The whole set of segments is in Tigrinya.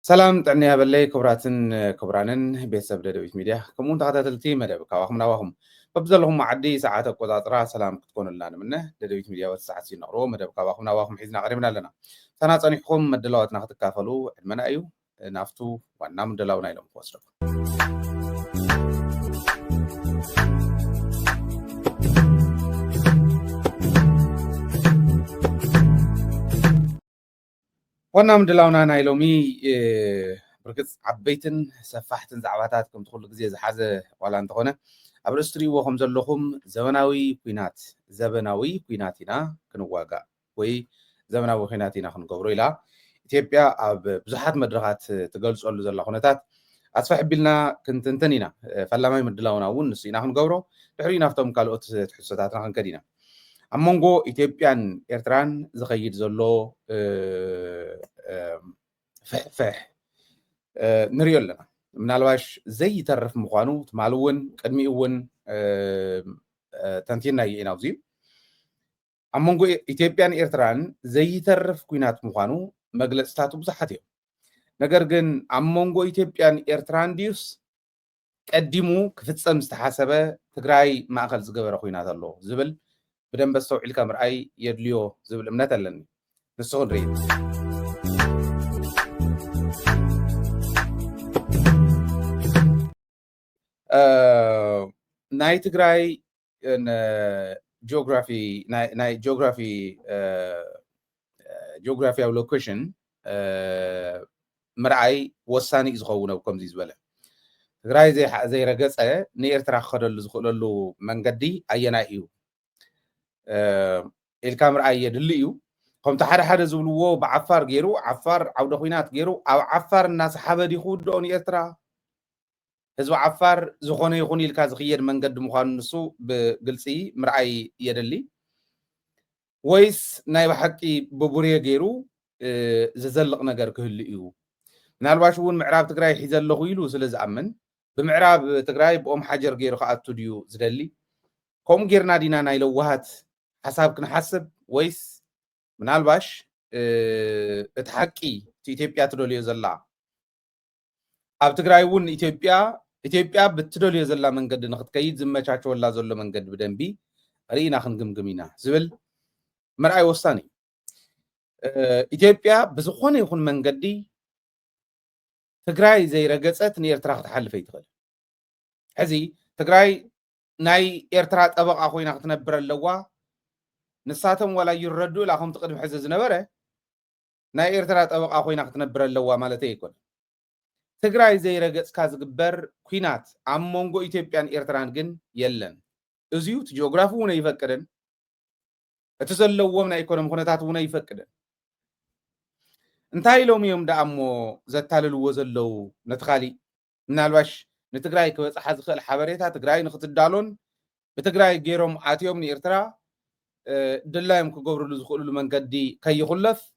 سلام تعني هبلي كبراتن كبرانن بيسب دبيت ميديا كمون تخاتلتي مدب كواخم نواخم ببزلهم معدي ساعات قطاطرا سلام تكون لنا منه دبيت ميديا والساعات سينورو مدب كواخم نواخم حيزنا قريبنا لنا سنة صنيحكم مدلوات ناخد كافلو علمنا أيو نافتو وانا مدلونا إلهم فوسرق وانا مدلونا نايلومي بركز عبيتن سفاحتن زعباتات كم تقول لك زي حاجة ولا أنت هنا أبرستري وهم زلهم زبناوي كويناتنا كنواجع وي زبناوي كويناتنا خنقبرو إلى إثيوبيا بزحات مدرجات تقول سؤال زل خناتات أصفح بلنا كنت انتنينا فلا ما يمدلونا ونسينا خنقبرو تحرينا فتم كالوت تحسساتنا خنكدينا أمونغو إثيوبيان إيرتران زخيد زلو فح نريو لنا منالواش زي ترف مقانو تمالون قدمي ون تنتين ناي إناوزي أمونغو إثيوبيان إيرتران زي ترف كوينات مقانو مجلس تاتو بزحاتيو نجرجن أمونغو إثيوبيان إيرتران ديوس قدمو كفتسم مستحسبة تجراي معقل زجبر كوينات الله زبل بدن بس توعي الكاميرا أي يدليو زبل أمنات لني نسون ريد ناي تجراي إن جيوغرافي أو لوكيشن مرعي وساني إزخونا وكم زي زبالة تجراي زي رجعة نيرترا خدل زخللو من قدي أينا إيو الكاميرا أي يدليو كم تحرى زولو بعفار جيرو عفار عودة خوينات جيرو أو عفار الناس حابة يخود دون يترا هزو عفار زخوني يخوني الكاز غير من قد مخان نسو بقلسي مرعي يدلي ويس نايب حكي ببوريا جيرو ززلق نجار كهليو نالباشون معراب تقراي حيزل لغويلو سلز أمن بمعراب تقراي بأم حجر جيرو خاطو ديو زدلي كم جيرنا دينا نايلو وهات حساب كنحسب ويس منالباش اتحكي إثيوبيا تدولي زلا أب تقراي ون إثيوبيا بتدولي زلا من قد نخد كيد زمچاچو ولا زلو من قد بدنبي رينا خنقمقمينا زبل مرأي وسطاني إثيوبيا بزخونه يخون من قدي تقراي زي رقصت نيرترا تحلف يتغل حزي تقراي ناي إيرترا طبق أخوينا تنبر اللوا نساتهم ولا يردوا لهم تقدم حزز نبره ناي إيرترا طبق أخوينا تنبر اللوا مالتي يكون تقراي زي رقص كاز قبر كوينات عمونغو إثيوبيان إيرتران جن يلن ازيوت جيوغرافونا يفكرن اتسلوومنا يكون مخونتاتونا يفكرن انتاي لوم يوم دعمو زتاللو زلو نتخالي منالواش نتقراي كوص حاز خل حبريتا تقراي نختدالون بتقراي جيروم عاتيوم نيرترا دلايم كغبرلو زخولو منقدي كي يخلف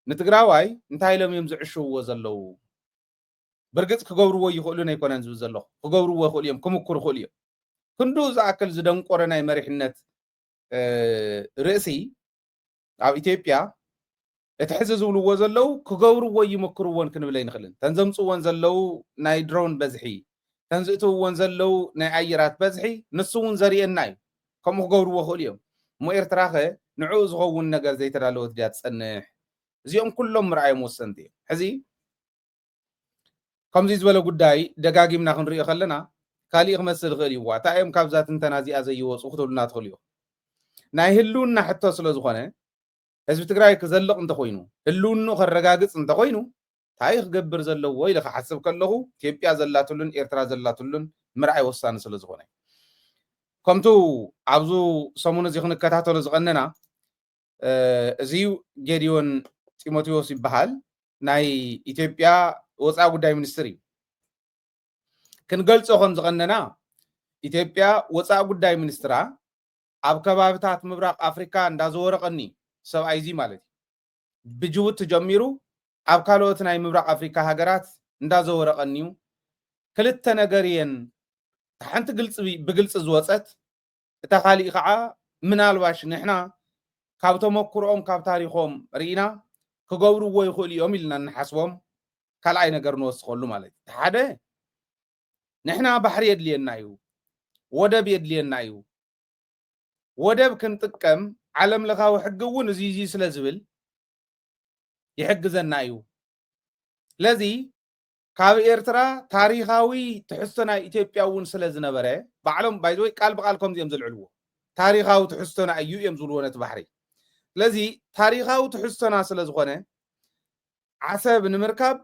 نتقراواي انتاي لوم يوم زعشو زلو برقص كغبرو يخولو يكونن زلو كغبرو يخول يوم كمكر خول يوم كندو زاكل زدن قرناي مريحنت رئسي او إثيوبيا اتحززوا وزلو كغورو يمكرون كنبلين خلن تنزمصون زلو ناي درون بزحي تنزئتون زلو ناي عيرات بزحي نسون زريناي كم كغورو خوليوم مو إرتراخه نعوز غون نجر زي ترالوت ديات صنح زيهم كلهم رأي موسنتي حزي كم زي زبل قداي دقاقي من خنري خلنا كالي خمسل غيري واتا ايم كابزات انتنازي ازي وصوختو لنا تخليو ناي هلونا حتى سلو زخونه حزب تقراي كزلق انت خوينو هلونو خرغاغص انت خوينو تايخ قبر زلو وي لخ حسب كلهو ኢትዮጵያ زلاتلن ኤርትራ زلاتلن مرعي وسان سلو زخونه كمتو عبزو سمون زي خنكتاتلو زقننا ازيو جيديون تيموثيوس يبحال ناي ኢትዮጵያ ወፃ ጉዳይ ሚኒስትሪ ክንገልጾ ኾን ዝቀነና ኢትዮጵያ ወፃ ጉዳይ ሚኒስትራ ኣብ ከባቢታት ምብራቅ አፍሪካ እንዳዘወረቀኒ ሰብኣይ ዚ ማለት ብጅቡቲ ጀሚሩ ኣብ ካልኦት ናይ ምብራቅ አፍሪካ ሃገራት እንዳዘወረቀኒዩ ክልተ ነገርየን ሓንቲ ግልጽ ብግልጽ ዝወፀት እታ ካሊእ ከዓ ምናልባሽ ንሕና ካብ ተመክሮኦም ካብ ታሪኾም ሪኢና ክገብርዎ ይኽእሉ እዮም ኢልና ንሓስቦም ካልኣይ ነገር ንወስኸሉ ማለት እዩ ሓደ ንሕና ባሕሪ የድልየና እዩ ወደብ የድልየና እዩ ወደብ ክንጥቀም ዓለም ለኻዊ ሕጊ እውን እዚ ስለ ዝብል ይሕግዘና እዩ ለዚ ካብ ኤርትራ ታሪኻዊ ትሕዝቶ ናይ ኢትዮጵያ እውን ስለ ዝነበረ ባዕሎም ባይዘወይ ቃል ብቃል ከምዚ እዮም ዘልዕልዎ ታሪኻዊ ትሕዝቶና እዩ እዮም ዝብልዎ ነቲ ባሕሪ ስለዚ ታሪኻዊ ትሕዝቶና ስለ ዝኾነ ዓሰብ ንምርካብ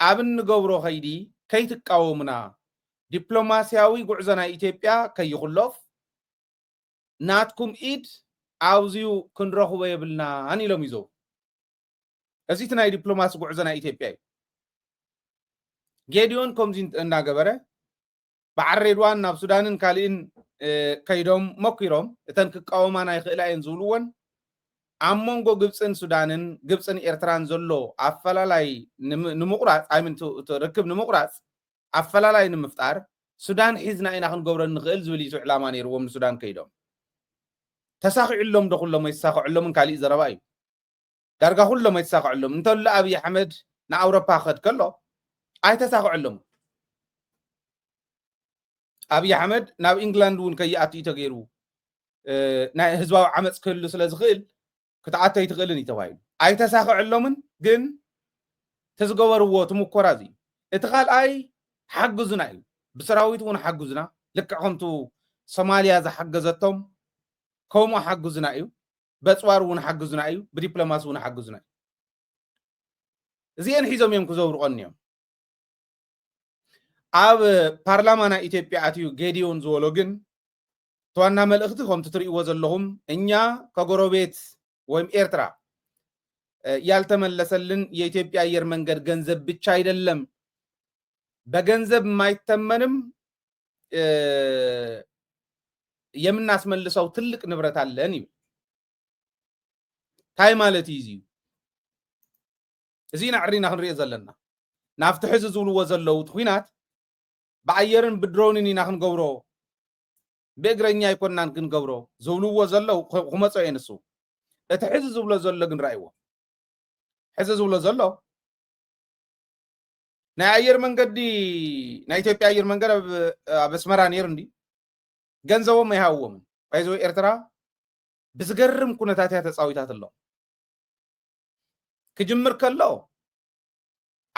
ኣብ እንገብሮ ኸይዲ ከይትቃወሙና ዲፕሎማስያዊ ጉዕዞ ናይ ኢትዮጵያ ከይኽሎፍ ናትኩም ኢድ ኣብዝዩ ክንረኽቦ የብልናን ኢሎም ይዘው እዚ እቲ ናይ ዲፕሎማሲ ጉዕዞ ናይ ኢትዮጵያ እዩ ጌዲዮን ከምዚ እናገበረ በዓል ሬድዋን ናብ ሱዳንን ካልእን ከይዶም መኪሮም እተን ክቃወማና ይኽእላ እየን ዝብልዎን ኣብ መንጎ ግብፅን ሱዳንን ግብፅን ኤርትራን ዘሎ ኣፈላላይ ንምቁራፅ ኣይምን ርክብ ንምቁራፅ ኣፈላላይ ንምፍጣር ሱዳን ሒዝና ኢና ክንገብሮ ንኽእል ዝብል እዩ ዕላማ ነይርዎም ንሱዳን ከይዶም ተሳኺዑሎም ዶ ኩሎም ኣይተሳኺዑሎምን ካልእ ዘረባ እዩ ዳርጋ ኩሎም ኣይተሳኺዑሎም እንተሎ ኣብይ ኣሕመድ ንኣውሮፓ ክኸድ ከሎ ኣይተሳኺዑሎም ኣብይ ኣሕመድ ናብ ኢንግላንድ እውን ከይኣቱ እዩ ተገይሩ ናይ ህዝባዊ ዓመፅ ክህሉ ስለ ዝኽእል ክትኣቶ ይትኽእልን እዩ ተባሂሉ ኣይተሳኺዑሎምን ግን ተዝገበርዎ ትሙኮራ እዚ እቲ ካልኣይ ሓግዙና እዩ ብሰራዊት እውን ሓግዙና ልክዕ ከምቱ ሶማልያ ዝሓገዘቶም ከምኡ ሓግዙና እዩ በፅዋር እውን ሓግዙና እዩ ብዲፕሎማሲ እውን ሓግዙና እዩ እዚአን ሒዞም እዮም ክዘውርቆን እዮም ኣብ ፓርላማ ናይ ኢትዮጵያ ኣትዩ ጌዲዮን ዝበሎ ግን ተዋና መልእኽቲ ከምቲ ትርእይዎ ዘለኹም እኛ ከጎረቤት ወይም ኤርትራ ያልተመለሰልን የኢትዮጵያ አየር መንገድ ገንዘብ ብቻ አይደለም በገንዘብ የማይተመንም የምናስመልሰው ትልቅ ንብረት አለን ይብል ታይ ማለት እዩ እዚ ናዕሪና ክንሪኦ ዘለና ናፍቲ ሕዚ ዝብልዎ ዘለው ኩናት በአየርን ብድሮንን ኢና ክንገብሮ በእግረኛ ይኮናን ክንገብሮ ዝብልዎ ዘለው ክመፅኦ የንሱ እቲ ሕዚ ዝብሎ ዘሎ ግን ራእይዎ ሕዚ ዝብሎ ዘሎ ናይ አየር መንገዲ ናይ ኢትዮጵያ አየር መንገድ ኣብ ኣስመራ ነይሩ እንዲ ገንዘቦም አይሃውዎም ባይዞ ኤርትራ ብዝገርም ኩነታት ተፃዊታት ኣሎ ክጅምር ከሎ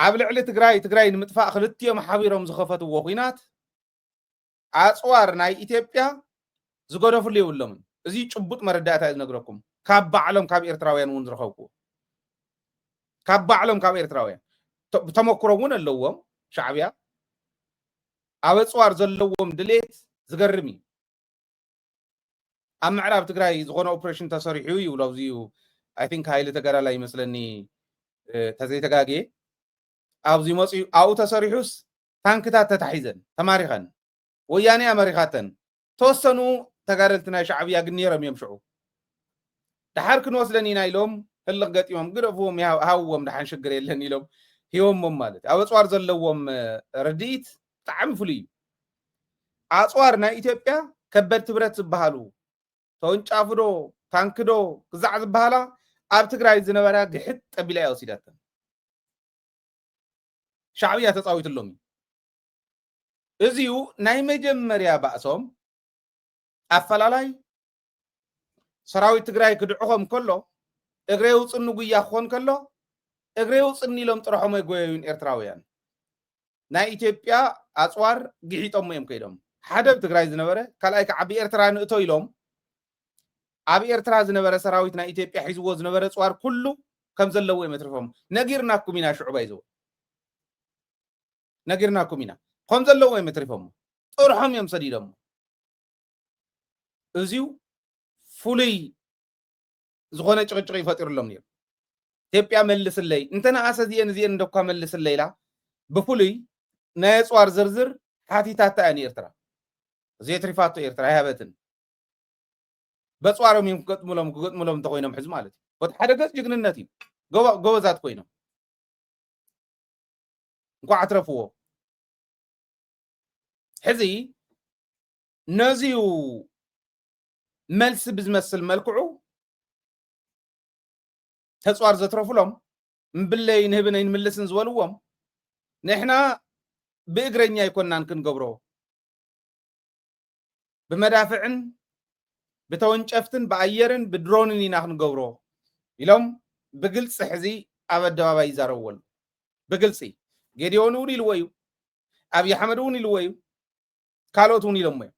ኣብ ልዕሊ ትግራይ ንምጥፋእ ክልቲኦም ሓቢሮም ዝኸፈትዎ ኩናት ኣፅዋር ናይ ኢትዮጵያ ዝገደፍሉ ይብሎም እዚ ጭቡጥ መረዳእታ ዝነግረኩም ካብ ባዕሎም ካብ ኤርትራውያን እውን ዝረኸብኩ ካብ ባዕሎም ካብ ኤርትራውያን ተመክሮ እውን ኣለዎም ሻዕብያ ኣብ ኣፅዋር ዘለዎም ድሌት ዝገርም እዩ ኣብ ምዕራብ ትግራይ ዝኾነ ኦፕሬሽን ተሰሪሑ ይብሎ ኣብዚኡ አይ ቲንክ ሃይለ ተገራላ ይመስለኒ ተዘይተጋግየ ኣብዚ መፅኡ ኣብኡ ተሰሪሑስ ታንክታት ተታሒዘን ተማሪኸን ወያኔ ኣመሪኻተን ተወሰኑ ተጋደልቲ ናይ ሻዕብያ ግን ነይሮም እዮም ሽዑ ድሓር ክንወስደን ኢና ኢሎም ህልቕ ገጢሞም ግደፍዎም ሃውዎም ድሓን ሽግር የለን ኢሎም ሂቦሞም ማለት ኣብ ኣፅዋር ዘለዎም ርድኢት ብጣዕሚ ፍሉይ እዩ ኣፅዋር ናይ ኢትዮጵያ ከበድቲ ብረት ዝበሃሉ ተወንጫፍዶ ታንክዶ ክዛዕ ዝበሃላ ኣብ ትግራይ ዝነበራ ግሕጥ ጠቢላ ወሲዳተን ሻዕብያ ተፃዊትሎም እዚኡ ናይ መጀመርያ ባእሶም ኣፈላላይ ሰራዊት ትግራይ ክድዕኾም ከሎ እግሬ ውፅን ጉያ ክኾን ከሎ እግሬ ውፅን ኢሎም ጥረሖም ኣይጎየዩን ኤርትራውያን ናይ ኢትዮጵያ ኣፅዋር ግሒጦም እዮም ከይዶም ሓደ ትግራይ ዝነበረ ካልኣይ ከዓ ብኤርትራ ንእቶ ኢሎም ኣብ ኤርትራ ዝነበረ ሰራዊት ናይ ኢትዮጵያ ሒዝዎ ዝነበረ ኣፅዋር ኩሉ ከም ዘለዎ እዮም ትርፎም ነጊርናኩም ኢና ሽዑባ ይዘው ነጊርናኩም ኢና ከም ዘለዎ እዮም ትርፎም ጥርሖም እዮም ሰዲዶም እዚው ፍሉይ ዝኾነ ጭቅጭቅ ይፈጥሩሎም ነይሩ ኢትዮጵያ መልስለይ እንተና ኣሰዚየን እዚየን እንደኳ መልስለይላ ብፍሉይ ናይ ኣፅዋር ዝርዝር ሓቲታታ እያ ኤርትራ ዘይትሪፋቶ ኤርትራ ይሃበትን በፅዋሮም እዮም ክገጥሙሎም ተኮይኖም ሕዝ ማለት እዩ ሓደ ገጽ ጅግንነት እዩ ጎበዛት ኮይኖም እንኳ አትረፍዎ ሕዚ ነዚዩ መልስ ብዝመስል መልክዑ ተፅዋር ዘትረፍሎም ምብለይ ንህብነይ ንምልስን ዝበልዎም نحنا بإجرنيا يكوننا كنقبرو بمدافعن بتونشفتن بأيرن بدرونن يناخن قبرو إلهم بقلص حزي أبدا بايزارول بقلصي جديونوني الويو أبي حمدوني الويو كالوتوني لمي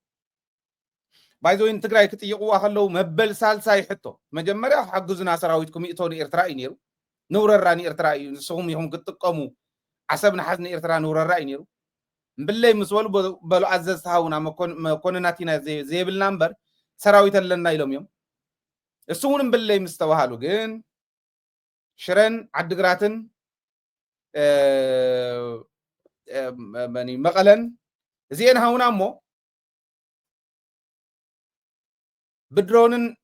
بايزو إن تقرأي كتيقوا أخلو مبل سالساي حتو مجمريا حقوزنا سراويتكم يئتوني إرترائي نيرو نور الراني إرترائي سوهم يهم قطقمو عصبنا حزن إرترا نور الرأي نيرو بالله مسؤول بلو عزز هاونا مكونناتينا زي بالنمبر سراويت لنا يلوم يوم السون بالله مستوى هالو جن شرن عدقراتن يعني مقلن زين هاونا مو بدرونن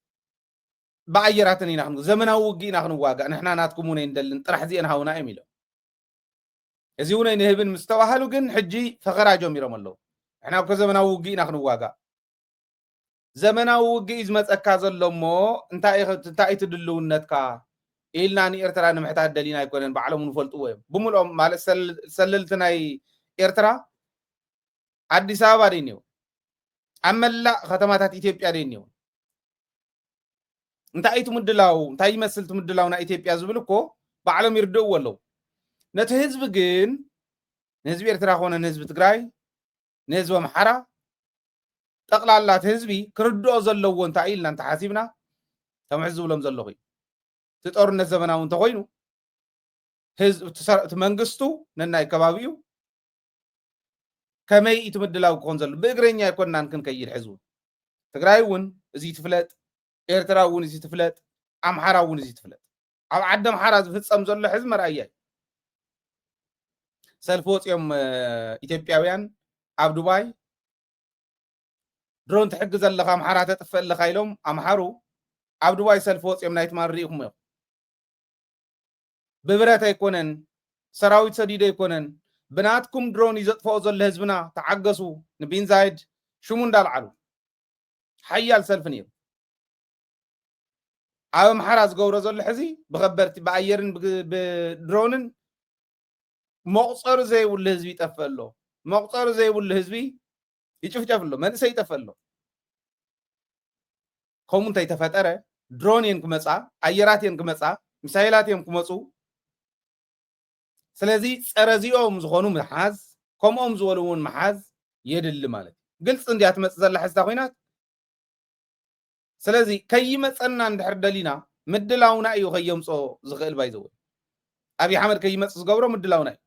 بعيراتن ينحن زمنا وقي نحن واقع نحنا ناتكمون يندلن طرح زين هاونا يميلو እዚሁነ ንህብን ምስተዋሃሉ ግን ሕጂ ፈኸራጆም ኢሎም ኣለዉ ንሕና እኮ ዘመናዊ ውግእ ኢና ክንዋጋእ ዘመናዊ ውግእ ዝመፀካ ዘሎ እሞ እንታይ እቲ ድልውነትካ ኢልና ንኤርትራ ንምሕታት ደሊና ኣይኮነን ባዕሎም ንፈልጥዎ እዮም ብምልኦም ማለት ሰለልቲ ናይ ኤርትራ ኣዲስ ኣበባ ደይኒው ኣብ መላእ ከተማታት ኢትዮጵያ ደይኒው እንታይ እቲ ምድላው እንታይ ይመስል እቲ ምድላው ናይ ኢትዮጵያ ዝብል እኮ ባዕሎም ይርድእዎ ኣለዉ ነቲ ህዝቢ ግን ንህዝቢ ኤርትራ ኮነ ንህዝቢ ትግራይ ንህዝቢ ኣምሓራ ጠቕላላት ህዝቢ ክርድኦ ዘለዎ እንታይ ኢልና እንተሓሲብና ከምሕዝ ዝብሎም ዘለኹ እቲ ጦርነት ዘመናዊ እንተኮይኑ እቲ መንግስቱ ነናይ ከባቢኡ ከመይ እቲ ምድላው ክኾን ዘሎ ብእግረኛ ኣይኮንናን ክንከይድ ሕዝቡ ትግራይ እውን እዚ ትፍለጥ ኤርትራ እውን እዚ ትፍለጥ ኣምሓራ እውን እዚ ትፍለጥ ኣብ ዓዲ ኣምሓራ ዝፍፀም ዘሎ ሕዝቢ መርኣያ ሰልፍ ወፂኦም ኢትዮጵያውያን ኣብ ዱባይ ድሮን ትሕግዝ ኣለካ ኣምሓራ ተጥፍእ ኣለካ ኢሎም ኣምሓሩ ኣብ ዱባይ ሰልፍ ወፂኦም ናይ ትማን ርኢኹም እዮም ብብረት ኣይኮነን ሰራዊት ሰዲድ ኣይኮነን ብናትኩም ድሮን ይዘጥፍኦ ዘሎ ህዝብና ተዓገሱ ንቢንዛይድ ሽሙ እንዳልዓሉ ሓያል ሰልፊ ነይሩ ኣብ ኣምሓራ ዝገብሮ ዘሎ ሕዚ ብኸበርቲ ብኣየርን ብድሮንን መቁፀር ዘይብሉ ህዝቢ ይጠፍእ ኣሎ መቁፀር ዘይብሉ ህዝቢ ይጭፍጨፍ ኣሎ መንእሰይ ይጠፍእ ኣሎ ከምኡ እንታይ ተፈጠረ ድሮን እየን ክመፃ ኣየራት እየን ክመፃ ሚሳይላት እዮም ክመፁ ስለዚ ፀረ እዚኦም ዝኾኑ መሓዝ ከምኦም ዝበሉ እውን መሓዝ የድሊ ማለት ግልፂ እንድያ ትመፅእ ዘላ ሕዝታ ኮይናት ስለዚ ከይመፀና እንድሕር ደሊና ምድላውና እዩ ከየምፆ ዝኽእል ባይዘው ኣብይ ኣሕመድ ከይመፅእ ዝገብሮ ምድላውና እዩ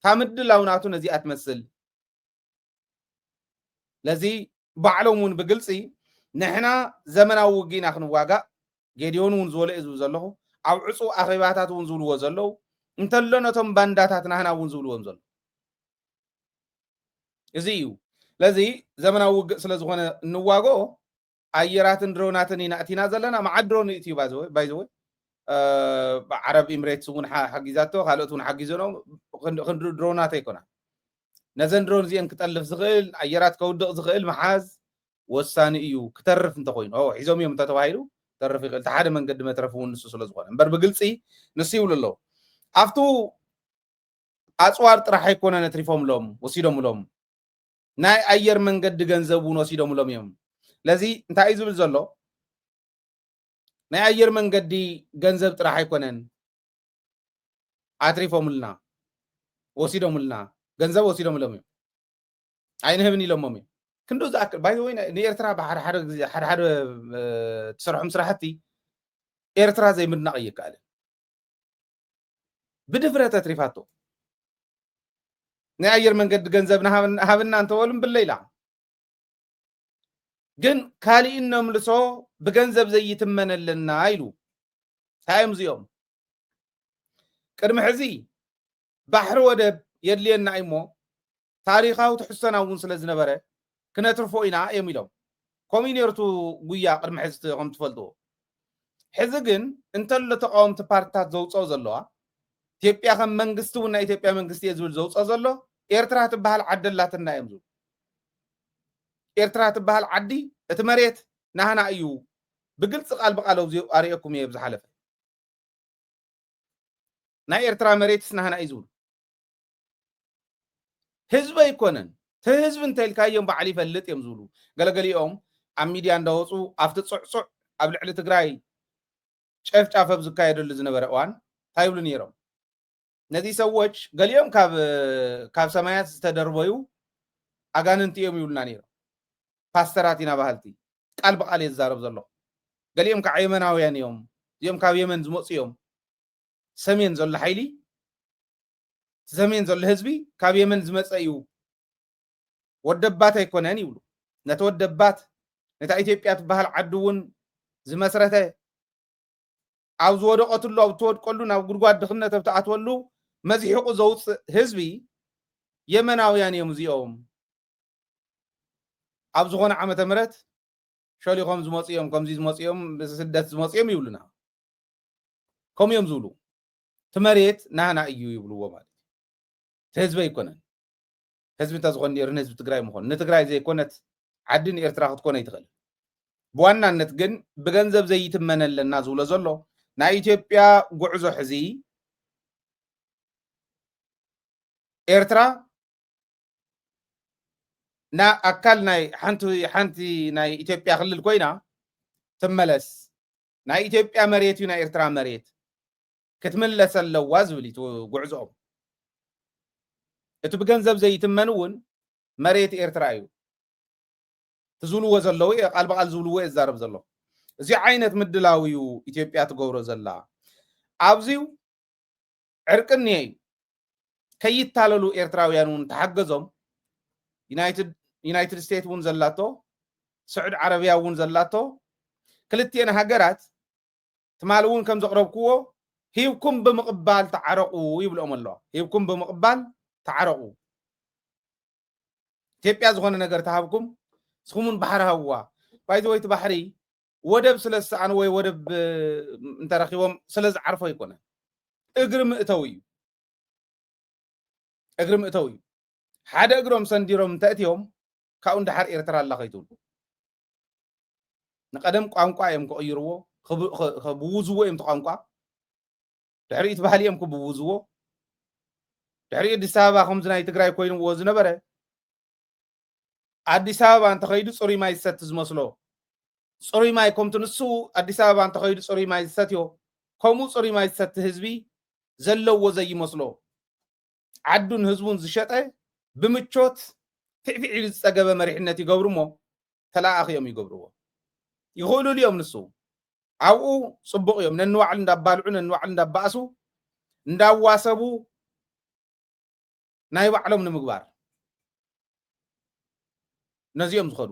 ከምድላውናቱ ነዚኣ ትመስል ለዚ ባዕሎም እውን ብግልፂ ንሕና ዘመናዊ ውጊና ክንዋጋእ ጌዲዮን እውን ዝበሎ እዩ ዝብል ዘለኹ ኣብ ዕፁ ኣኼባታት እውን ዝብልዎ ዘለዉ እንተሎ ነቶም ባንዳታት ናህና እውን ዝብልዎም ዘሎ እዚ እዩ ለዚ ዘመናዊ ውግእ ስለ ዝኾነ እንዋግኦ ኣየራትን ድሮናትን ኢናእቲና ዘለና መዓት ድሮን እዩ ባይዘወ عرب إمارات سون حجزاته خالتون حجزونهم خندرو درونات يكونه نزن درون زين كتألف زغيل عيارات كودق زغيل محاز والثاني إيو كترف انت خوين حزوم يوم تتواهيلو ترف يغيل تحاد من قد ما ترفون نسوس الأزغوان مبر بقلسي نسيو لله أفتو أسوار ترح يكون نتريفهم لهم وسيدهم لهم ناي أير من قد جنزبون وسيدهم لهم يوم لذي انت عايزو بالزلو ናይ ኣየር መንገዲ ገንዘብ ጥራሕ ኣይኮነን ኣትሪፎምልና ወሲዶምልና ገንዘብ ወሲዶምሎም እዮም ኣይንህብን ኢሎሞም እዮም ክንዶ ዝኣክል ባይ ወይ ንኤርትራ ብሓደ ግዜ ሓደ ትሰርሖም ስራሕቲ ኤርትራ ዘይምድናቕ እየከኣለን ብድፍረት ኣትሪፋቶ ናይ ኣየር መንገዲ ገንዘብ ሃብና እንተበሉም ብለይላ ግን ካሊእን ነምልሶ ብገንዘብ ዘይትመነልና ኢሉ ታይም ዝዮም ቅድሚ ሕዚ ባሕሪ ወደብ የድልየና እሞ ታሪኻዊ ትሕዝቶና እውን ስለ ዝነበረ ክነትርፎ ኢና እዮም ኢሎም ከምኡ ነርቱ ጉያ ቅድሚ ሕዚ ከም ትፈልጥዎ ሕዚ ግን እንተሎ ተቃወምቲ ፓርቲታት ዘውፅኦ ዘለዋ ኢትዮጵያ ከም መንግስቲ እውን ናይ ኢትዮጵያ መንግስቲ እየ ዝብል ዘውፅኦ ዘሎ ኤርትራ ትበሃል ዓደላትና እዮም ዝብል ኤርትራ ትበሃል ዓዲ እቲ መሬት ናህና እዩ ብግልፂ ቃል በቃለው ኣርእየኩም እየ ብዝሓለፈ ናይ ኤርትራ መሬትስ ናህና እዩ ዝብሉ ህዝብ ኣይኮነን ህዝብ እንተልካዮም በዓል ይፈልጥ እዮም ዝብሉ ገለገሊኦም ኣብ ሚድያ እንዳወፁ ኣብቲ ፅዕፅዕ ኣብ ልዕሊ ትግራይ ጨፍጫፍ ኣብ ዝካየደሉ ዝነበረ እዋን እንታይ ይብሉ ነይሮም ነዚ ሰዎች ገሊኦም ካብ ሰማያት ዝተደርበዩ ኣጋንንቲ እዮም ይብሉና ነይሮም ፓስተራት ኢና ባህልቲ ቃል በቃል የዛረብ ዘሎ ገሊኦም ካብ የመናውያን እዮም እዚኦም ካብ የመን ዝመፁ እዮም ሰሜን ዘሎ ሓይሊ ሰሜን ዘሎ ህዝቢ ካብ የመን ዝመፀ እዩ ወደባት ኣይኮነን ይብሉ ነቲ ወደባት ነታ ኢትዮጵያ ትበሃል ዓዲ እውን ዝመስረተ ኣብ ዝወደቐትሉ ኣብ ትወድቀሉ ናብ ጉድጓድ ድኽነት ኣብ ተኣትወሉ መዚሒቑ ዘውፅእ ህዝቢ የመናውያን እዮም እዚኦም ኣብ ዝኾነ ዓመተ ምህረት ሸሊኾም ዝመፁ እዮም ከምዚ ዝመፁ እዮም ብስደት ዝመፁ እዮም ይብሉና ከምኡ እዮም ዝብሉ እቲ መሬት ናህና እዩ ይብልዎ ማለት እቲ ህዝቢ ኣይኮነን ህዝቢ እንተዝኾን ነይሩ ንህዝቢ ትግራይ ምኾን ንትግራይ ዘይኮነት ዓዲ ንኤርትራ ክትኮነ ይትኽእል ብዋናነት ግን ብገንዘብ ዘይትመነለና ዝብሎ ዘሎ ናይ ኢትዮጵያ ጉዕዞ ሕዚ ኤርትራ ና ኣካል ናይ ሓንቲ ናይ ኢትዮጵያ ክልል ኮይና ትመለስ ናይ ኢትዮጵያ መሬት እዩ ናይ ኤርትራ መሬት ክትምለስ ኣለዋ ዝብል እዩ ጉዕዞኦም እቲ ብገንዘብ ዘይትመን እውን መሬት ኤርትራ እዩ ትዝብልዎ ዘለዉ ቃል በቃል ዝብልዎ የዛረብ ዘሎ እዚ ዓይነት ምድላው እዩ ኢትዮጵያ ትገብሮ ዘላ ኣብዚዩ ዕርቅን እኒአ እዩ ከይታለሉ ኤርትራውያን እውን ተሓገዞም ዩናይትድ ስቴትስ እውን ዘላቶ ስዑድ ዓረብያ እውን ዘላቶ ክልቲአን ሃገራት ትማል እውን ከም ዘቕረብክዎ ሂብኩም ብምቕባል ተዓረቁ ይብልኦም ኣለዋ ሂብኩም ብምቕባል ተዓረቁ ኢትዮጵያ ዝኾነ ነገር ተሃብኩም ስኹምን ባሕሪ ሃዋ ባይዘ ወይቲ ባሕሪ ወደብ ስለ ዝሰኣኑ ወይ ወደብ እንተረኺቦም ስለ ዝዓርፎ ኣይኮነን እግሪ ምእተው እዩ ሓደ እግሮም ሰንዲሮም እንተእትዮም ካብኡ እንድሓር ኤርትራ ኣላ ከይትብሉ ንቀደም ቋንቋ እዮም ክቕይርዎ ክብውዝዎ እዮም ቋንቋ ድሕሪ እቲ ባህሊ እዮም ክብውዝዎ ድሕሪ ኣዲስ ኣበባ ከምዚ ናይ ትግራይ ኮይኑዎ ዝነበረ ኣዲስ ኣበባ እንተኸይዱ ፅሩይ ማይ ዝሰቲ ዝመስሎ ፅሩይ ማይ ከምቲ ንሱ ኣዲስ ኣበባ እንተኸይዱ ፅሩይ ማይ ዝሰትዮ ከምኡ ፅሩይ ማይ ዝሰቲ ህዝቢ ዘለዎ ዘይመስሎ ዓዱን ህዝቡን ዝሸጠ ብምቾት ፍዕፊዕ ኢሉ ዝፀገበ መሪሕነት ይገብሩ እሞ ተላኣኺ እዮም ይገብርዎ ይኽእሉ እዮም ንሱ ኣብኡ ፅቡቕ እዮም ነንባዕሉ እንዳባልዑ ነንባዕሉ እንዳባእሱ እንዳዋሰቡ ናይ ባዕሎም ንምግባር ነዚኦም ዝኸዱ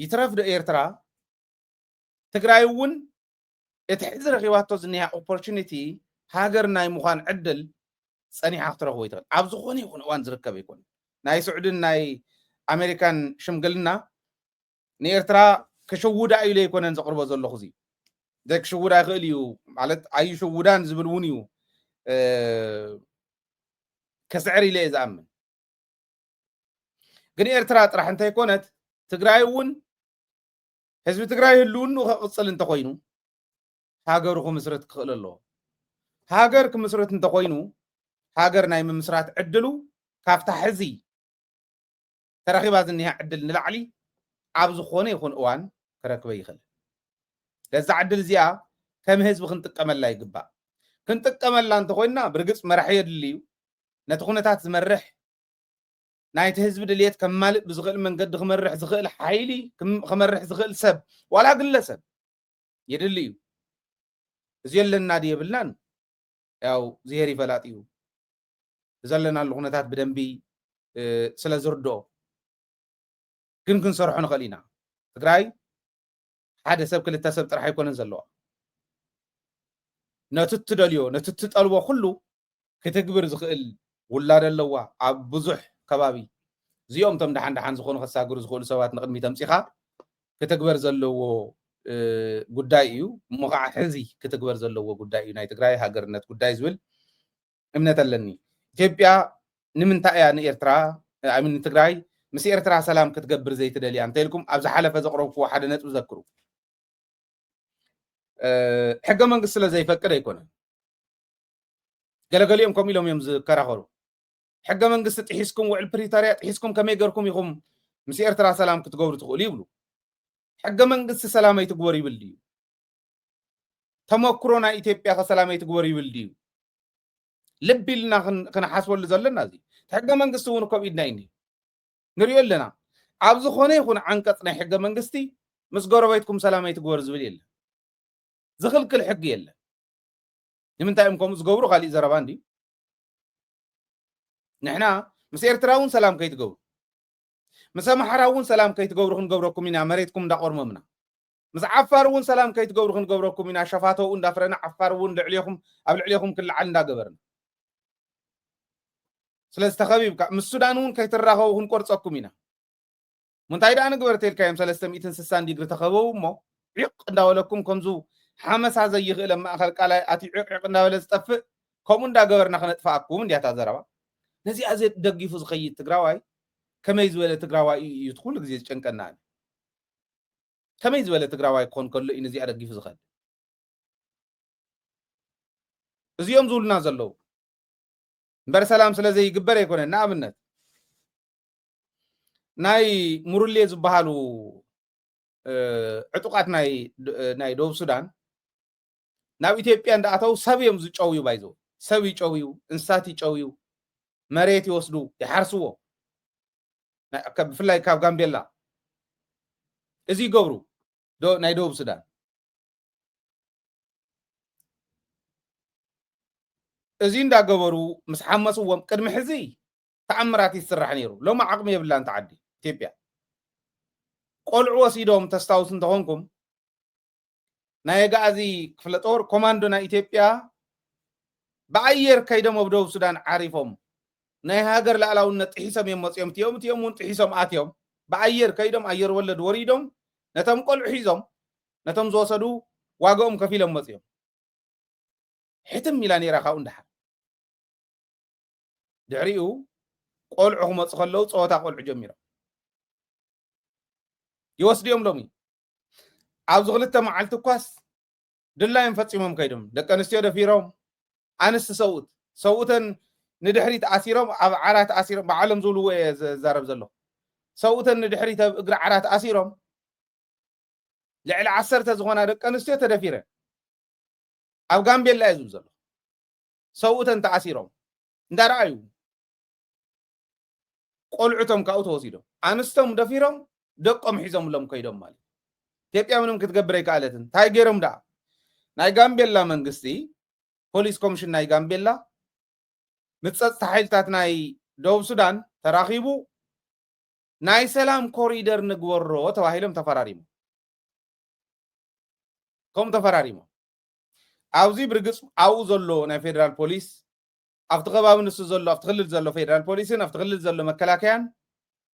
ይትረፍ ዶ ኤርትራ ትግራይ እውን እቲ ሕዚ ረኺባቶ ዝኒሃ ኦፖርቹኒቲ ሃገር ናይ ምዃን ዕድል ፀኒሓ ክትረኽቦ ይትኽእል ኣብ ዝኾነ ይኹን እዋን ዝርከብ ኣይኮነ ናይ ስዑድን ናይ ኣሜሪካን ሽምግልና ንኤርትራ ክሽውዳ ኢሉ ኣይኮነን ዘቕርቦ ዘለኹ እዚ ክሽውዳ ይኽእል እዩ ማለት ኣይሽውዳን ዝብል እውን እዩ ከስዕር ኢለ እየ ዝኣምን ግን ኤርትራ ጥራሕ እንተይኮነት ትግራይ እውን ህዝቢ ትግራይ ህልውኑ ክቕፅል እንተኮይኑ ሃገሩ ክምስረት ክኽእል ኣለዎ ሃገር ክምስረት እንተኮይኑ ሃገር ናይ ምምስራት ዕድሉ ካብታ ሕዚ ተረኺባ ዝኒሃ ዕድል ንላዕሊ ኣብ ዝኾነ ይኹን እዋን ክረክበ ይኽእል ለዛ ዕድል እዚኣ ከም ህዝቢ ክንጥቀመላ ይግባእ ክንጥቀመላ እንተኮይንና ብርግፅ መራሒ የድሊ እዩ ነቲ ኩነታት ዝመርሕ ናይቲ ህዝቢ ድልየት ከማልእ ብዝኽእል መንገዲ ክመርሕ ዝኽእል ሓይሊ ክመርሕ ዝኽእል ሰብ ዋላ ግለሰብ የድሊ እዩ እዚ የለና ድ የብልናን ያው ዝሄር ይፈላጥ እዩ ዘለናሉ ኩነታት ብደንቢ ስለ ዝርድኦ ግን ክንሰርሖ ንኽእል ኢና ትግራይ ሓደ ሰብ ክልተ ሰብ ጥራሕ ኣይኮነን ዘለዋ ነቲ እትደልዮ ነቲ እትጠልቦ ኩሉ ክትግብር ዝኽእል ውላድ ኣለዋ ኣብ ብዙሕ ከባቢ እዚኦም ቶም ደሓን ዝኾኑ ከሳግሩ ዝኽእሉ ሰባት ንቅድሚ ተምፂኻ ክትግበር ዘለዎ ጉዳይ እዩ እሞ ከዓ ሕዚ ክትግበር ዘለዎ ጉዳይ እዩ ናይ ትግራይ ሃገርነት ጉዳይ ዝብል እምነት ኣለኒ ኢትዮጵያ ንምንታይ እያ ንኤርትራ ኣሚን ትግራይ ምስ ኤርትራ ሰላም ክትገብር ዘይትደልያ እንተኢልኩም ኣብ ዝሓለፈ ዘቕረብክዎ ሓደ ነጥቢ ዘክሩ ሕገ መንግስቲ ስለ ዘይፈቅድ ኣይኮነን ገለገሊኦም ከምኡ ኢሎም እዮም ዝከራኸሩ ሕገ መንግስቲ ጥሒስኩም ውዕል ፕሪቶሪያ ጥሒስኩም ከመይ ገርኩም ኢኹም ምስ ኤርትራ ሰላም ክትገብሩ ትኽእሉ ይብሉ ሕገ መንግስቲ ሰላማይ ትግበሩ ይብል ድዩ ተመክሮ ናይ ኢትዮጵያ ከሰላማይ ትግበሩ ይብል ድዩ ልቢ ኢልና ክንሓስበሉ ዘለና እዚ ሕገ መንግስቲ እውን ከምኡ ኢልና ኢኒ ንሪኦ ኣለና ኣብ ዝኾነ ይኹን ዓንቀጽ ናይ ሕገ መንግስቲ ምስ ጎረቤትኩም ሰላማይ ትግበሩ ዝብል የለን ዝኽልክል ሕጊ የለን ንምንታይ እዮም ከምኡ ዝገብሩ ካሊእ ዘረባ እንዲ ንሕና ምስ ኤርትራ እውን ሰላም ከይትገብሩ ምስ ኣምሓራ እውን ሰላም ከይትገብሩ ክንገብረኩም ኢና መሬትኩም እንዳቆርመምና ምስ ዓፋር እውን ሰላም ከይትገብሩ ክንገብረኩም ኢና ሸፋተው እንዳፍረና ዓፋር እውን ኣብ ልዕሊኹም ክልዓል እንዳገበርና ስለዚ ተኸቢብካ ምስ ሱዳን እውን ከይትራኸቡ ክንቆርፀኩም ኢና ምንታይ ደኣ ንግበር ተልካዮም 360 ዲግሪ ተኸበቡ እሞ ዒቕ እንዳበለኩም ከምዙ ሓመሳ ዘይኽእል ኣብ ማእኸል ቃላይ ኣትዩ ዒቕ እንዳበለ ዝጠፍእ ከምኡ እንዳገበርና ክነጥፋኣኩም እንዲያታ ዘረባ ነዚኣ ደጊፉ ዝኸይድ ትግራዋይ ከመይ ዝበለ ትግራዋይ እዩ ትኩሉ ግዜ ዝጨንቀና ከመይ ዝበለ ትግራዋይ ክኾን ከሎ እዩ ነዚኣ ደጊፉ ዝኸድ እዚኦም ዝብሉና ዘለዉ እምበር ሰላም ስለዘይግበር ኣይኮነን ንኣብነት ናይ ሙሩሌ ዝበሃሉ ዕጡቃት ናይ ደቡብ ሱዳን ናብ ኢትዮጵያ እንዳኣተው ሰብ እዮም ዝጨውዩ ባይዘው ሰብ ይጨውዩ እንስሳት ይጨውዩ መሬት ይወስዱ ይሓርስዎ ብፍላይ ካብ ጋምቤላ እዚ ይገብሩ ናይ ደቡብ ሱዳን እዚ እንዳገበሩ ምስ ሓመስዎም ቅድሚ ሕዚ ተኣምራት ይስራሕ ነይሩ ሎማ ዓቕሚ የብላ እንተ ዓዲ ኢትዮጵያ ቆልዑ ወሲዶም ተስታውስ እንተኾንኩም ናይ ጋዚ ክፍለ ጦር ኮማንዶ ናይ ኢትዮጵያ ብኣየር ከይዶም ኣብ ደቡብ ሱዳን ዓሪፎም ናይ ሃገር ላዕላውነት ጥሒሶም እዮም መፅኦም እትዮም እውን ጥሒሶም ኣትዮም ብኣየር ከይዶም ኣየር ወለድ ወሪዶም ነቶም ቆልዑ ሒዞም ነቶም ዝወሰዱ ዋግኦም ከፊሎም መፅኦም ሕትም ኢላ ነይራ ካብኡ እንዳሓር ድሕሪኡ ቆልዑ ክመፁ ከለዉ ፀወታ ቆልዑ ጀሚሮም ይወስድዮም ሎሚ ኣብዚ ክልተ መዓልቲ እኳስ ድላዮም ፈፂሞም ከይዶም ደቂ ኣንስትዮ ደፊሮም ኣንስቲ ሰውእተን ንድሕሪት ኣሲሮም ኣብ ዓራት ኣሲሮም ብዓለም ዝብልዎ እየ ዝዛረብ ዘለኹ ሰውእተን ንድሕሪት ኣብ እግሪ ዓራት ኣሲሮም ልዕሊ 10 ዝኾና ደቂ ኣንስትዮ ተደፊረን ኣብ ጋምቤላ እዩ ዝብል ዘሎ ሰውእተን ተኣሲሮም እንዳረኣዩ ቆልዑቶም ካብኡ ተወሲዶም ኣንስቶም ደፊሮም ደቆም ሒዞምሎም ከይዶም ማለት ኢትዮጵያ ምንም ክትገብር ኣይከኣለትን እንታይ ገይሮም ደኣ ናይ ጋምቤላ መንግስቲ ፖሊስ ኮሚሽን ናይ ጋምቤላ ንፀጥታ ሓይልታት ናይ ደቡብ ሱዳን ተራኺቡ ናይ ሰላም ኮሪደር ንግበሮ ተባሂሎም ተፈራሪሙ ከም ተፈራሪሙ ኣብዚ ብርግፅ ኣብኡ ዘሎ ናይ ፌደራል ፖሊስ ኣብቲ ከባቢ ንሱ ዘሎ ኣብቲ ክልል ዘሎ ፌደራል ፖሊስን ኣብቲ ክልል ዘሎ መከላከያን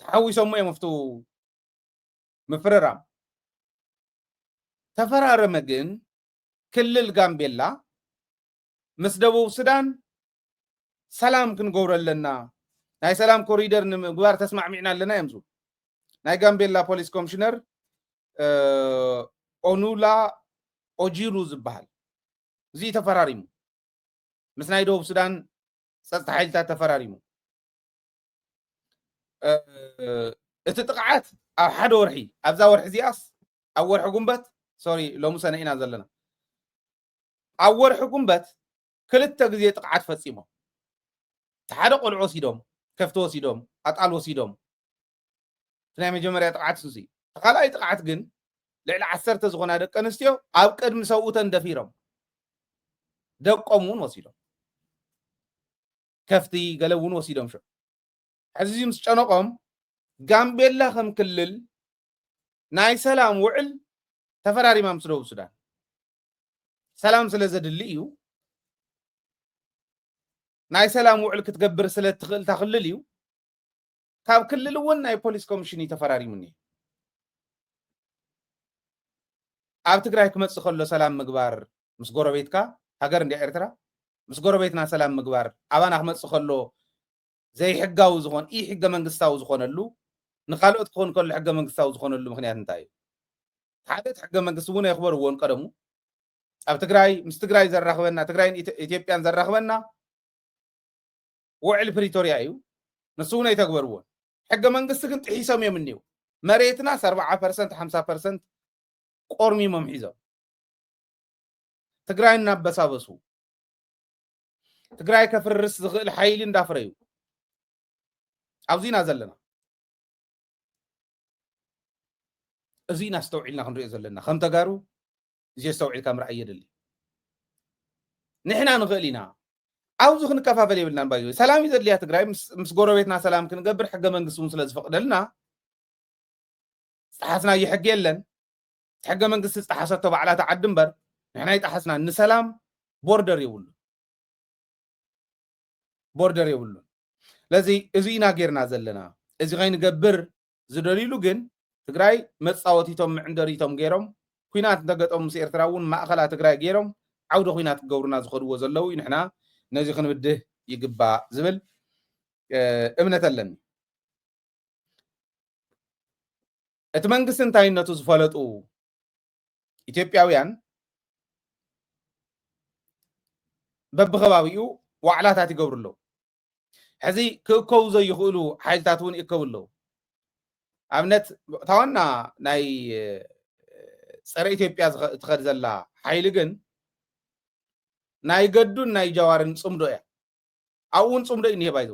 ተሓዊሶም እዮም ኣብቱ ምፍርራም ተፈራረመ ግን ክልል ጋምቤላ ምስ ደቡብ ሱዳን ሰላም ክንገብሮ ኣለና ናይ ሰላም ኮሪደር ንምግባር ተስማዕሚዕና ኣለና እዮም ዝብሉ ናይ ጋምቤላ ፖሊስ ኮሚሽነር ኦኑላ ኦጂሩ ዝበሃል እዚ ተፈራሪሙ ምስ ናይ ደቡብ ሱዳን ፀጥታ ሓይልታት ተፈራሪሙ እቲ ጥቕዓት ኣብ ሓደ ወርሒ ኣብዛ ወርሒ እዚኣስ ኣብ ወርሒ ጉንበት ሶሪ ሎሚ ሰነ ኢና ዘለና ኣብ ወርሒ ጉንበት ክልተ ግዜ ጥቕዓት ፈፂሞም ሓደ ቆልዑ ወሲዶም ከፍቲ ወሲዶም ኣጣል ወሲዶም ናይ መጀመርያ ጥቕዓት እሱ ተኻልኣይ ጥቕዓት ግን ልዕሊ 10 ዝኾና ደቂ ኣንስትዮ ኣብ ቅድሚ ሰብኡተን ደፊሮም ደቆም እውን ወሲዶም ከፍቲ ገለ እውን ወሲዶም ሸ ሕዚ ምስ ጨነቆም ጋምቤላ ከም ክልል ናይ ሰላም ውዕል ተፈራሪማ ምስ ደቡብ ሱዳን ሰላም ስለ ዘድሊ እዩ ናይ ሰላም ውዕል ክትገብር ስለ ትኽእል ተኽልል እዩ ካብ ክልል እውን ናይ ፖሊስ ኮሚሽን ተፈራሪሙኒ ኣብ ትግራይ ክመፅእ ከሎ ሰላም ምግባር ምስ ጎረቤትካ ሃገር እንደ ኤርትራ ምስ ጎረቤትና ሰላም ምግባር ኣባና ክመፅእ ከሎ ዘይሕጋዊ ዝኾን ኢ ሕገ መንግስታዊ ዝኾነሉ ንኻልኦት ክኾን ከሎ ሕገ መንግስታዊ ዝኾነሉ ምክንያት እንታይ እዩ ሓደ ሕገ መንግስቲ እውን ኣይኽበርዎን ቀደሙ ኣብ ትግራይ ምስ ትግራይ ዘራኽበና ትግራይን ኢትዮጵያን ዘራኽበና ውዕል ፕሪቶሪያ እዩ ንሱ እውን ኣይተግበርዎን ሕገ መንግስቲ ግን ጥሒሶም እዮም እኒው መሬትና 40% 50% ቆርሚሞም ሒዞም ትግራይ እናበሳበሱ ትግራይ ከፍርስ ዝኽእል ሓይሊ እንዳፍረዩ ኣብዚና ዘለና እዚና ዝተውዒልና ክንሪኦ ዘለና ከም ተጋሩ እዚ ዝተውዒልካ ምርኣይ የድሊ ንሕና ንኽእል ኢና ኣብዙ ክንከፋፈል የብልናን ባዩ ሰላም እዩ ዘድልያ ትግራይ ምስ ጎረቤትና ሰላም ክንገብር ሕገ መንግስቲ እውን ስለ ዝፈቅደልና ፀሓስናዮ ሕጊ የለን ሕገ መንግስቲ ዝጠሓሰቶ ባዕላታ ዓዲ እምበር ንሕና ይጠሓስና ንሰላም ቦርደር የብሉን ለዚ እዚ ኢና ጌርና ዘለና እዚ ከይንገብር ዝደሊሉ ግን ትግራይ መፃወቲቶም ምዕንደሪቶም ገይሮም ኩናት እንተገጠሙ ምስ ኤርትራ እውን ማእኸላ ትግራይ ገይሮም ዓውደ ኩናት ክገብሩና ዝኸድዎ ዘለው ንሕና ነዚ ክንብድህ ይግባእ ዝብል እምነት ኣለኒ እቲ መንግስቲ እንታይነቱ ዝፈለጡ ኢትዮጵያውያን በብኸባቢኡ ዋዕላታት ይገብሩ ኣለዉ ሕዚ ክእከቡ ዘይኽእሉ ሓይልታት እውን ይእከቡ ኣለዉ ኣብነት ታዋና ናይ ፀረ ኢትዮጵያ ትኸድ ዘላ ሓይሊ ግን ናይ ገዱን ናይ ጀዋርን ፅምዶ እያ ኣብኡ እውን ፅምዶ እዩ እኒሄ ባይዘ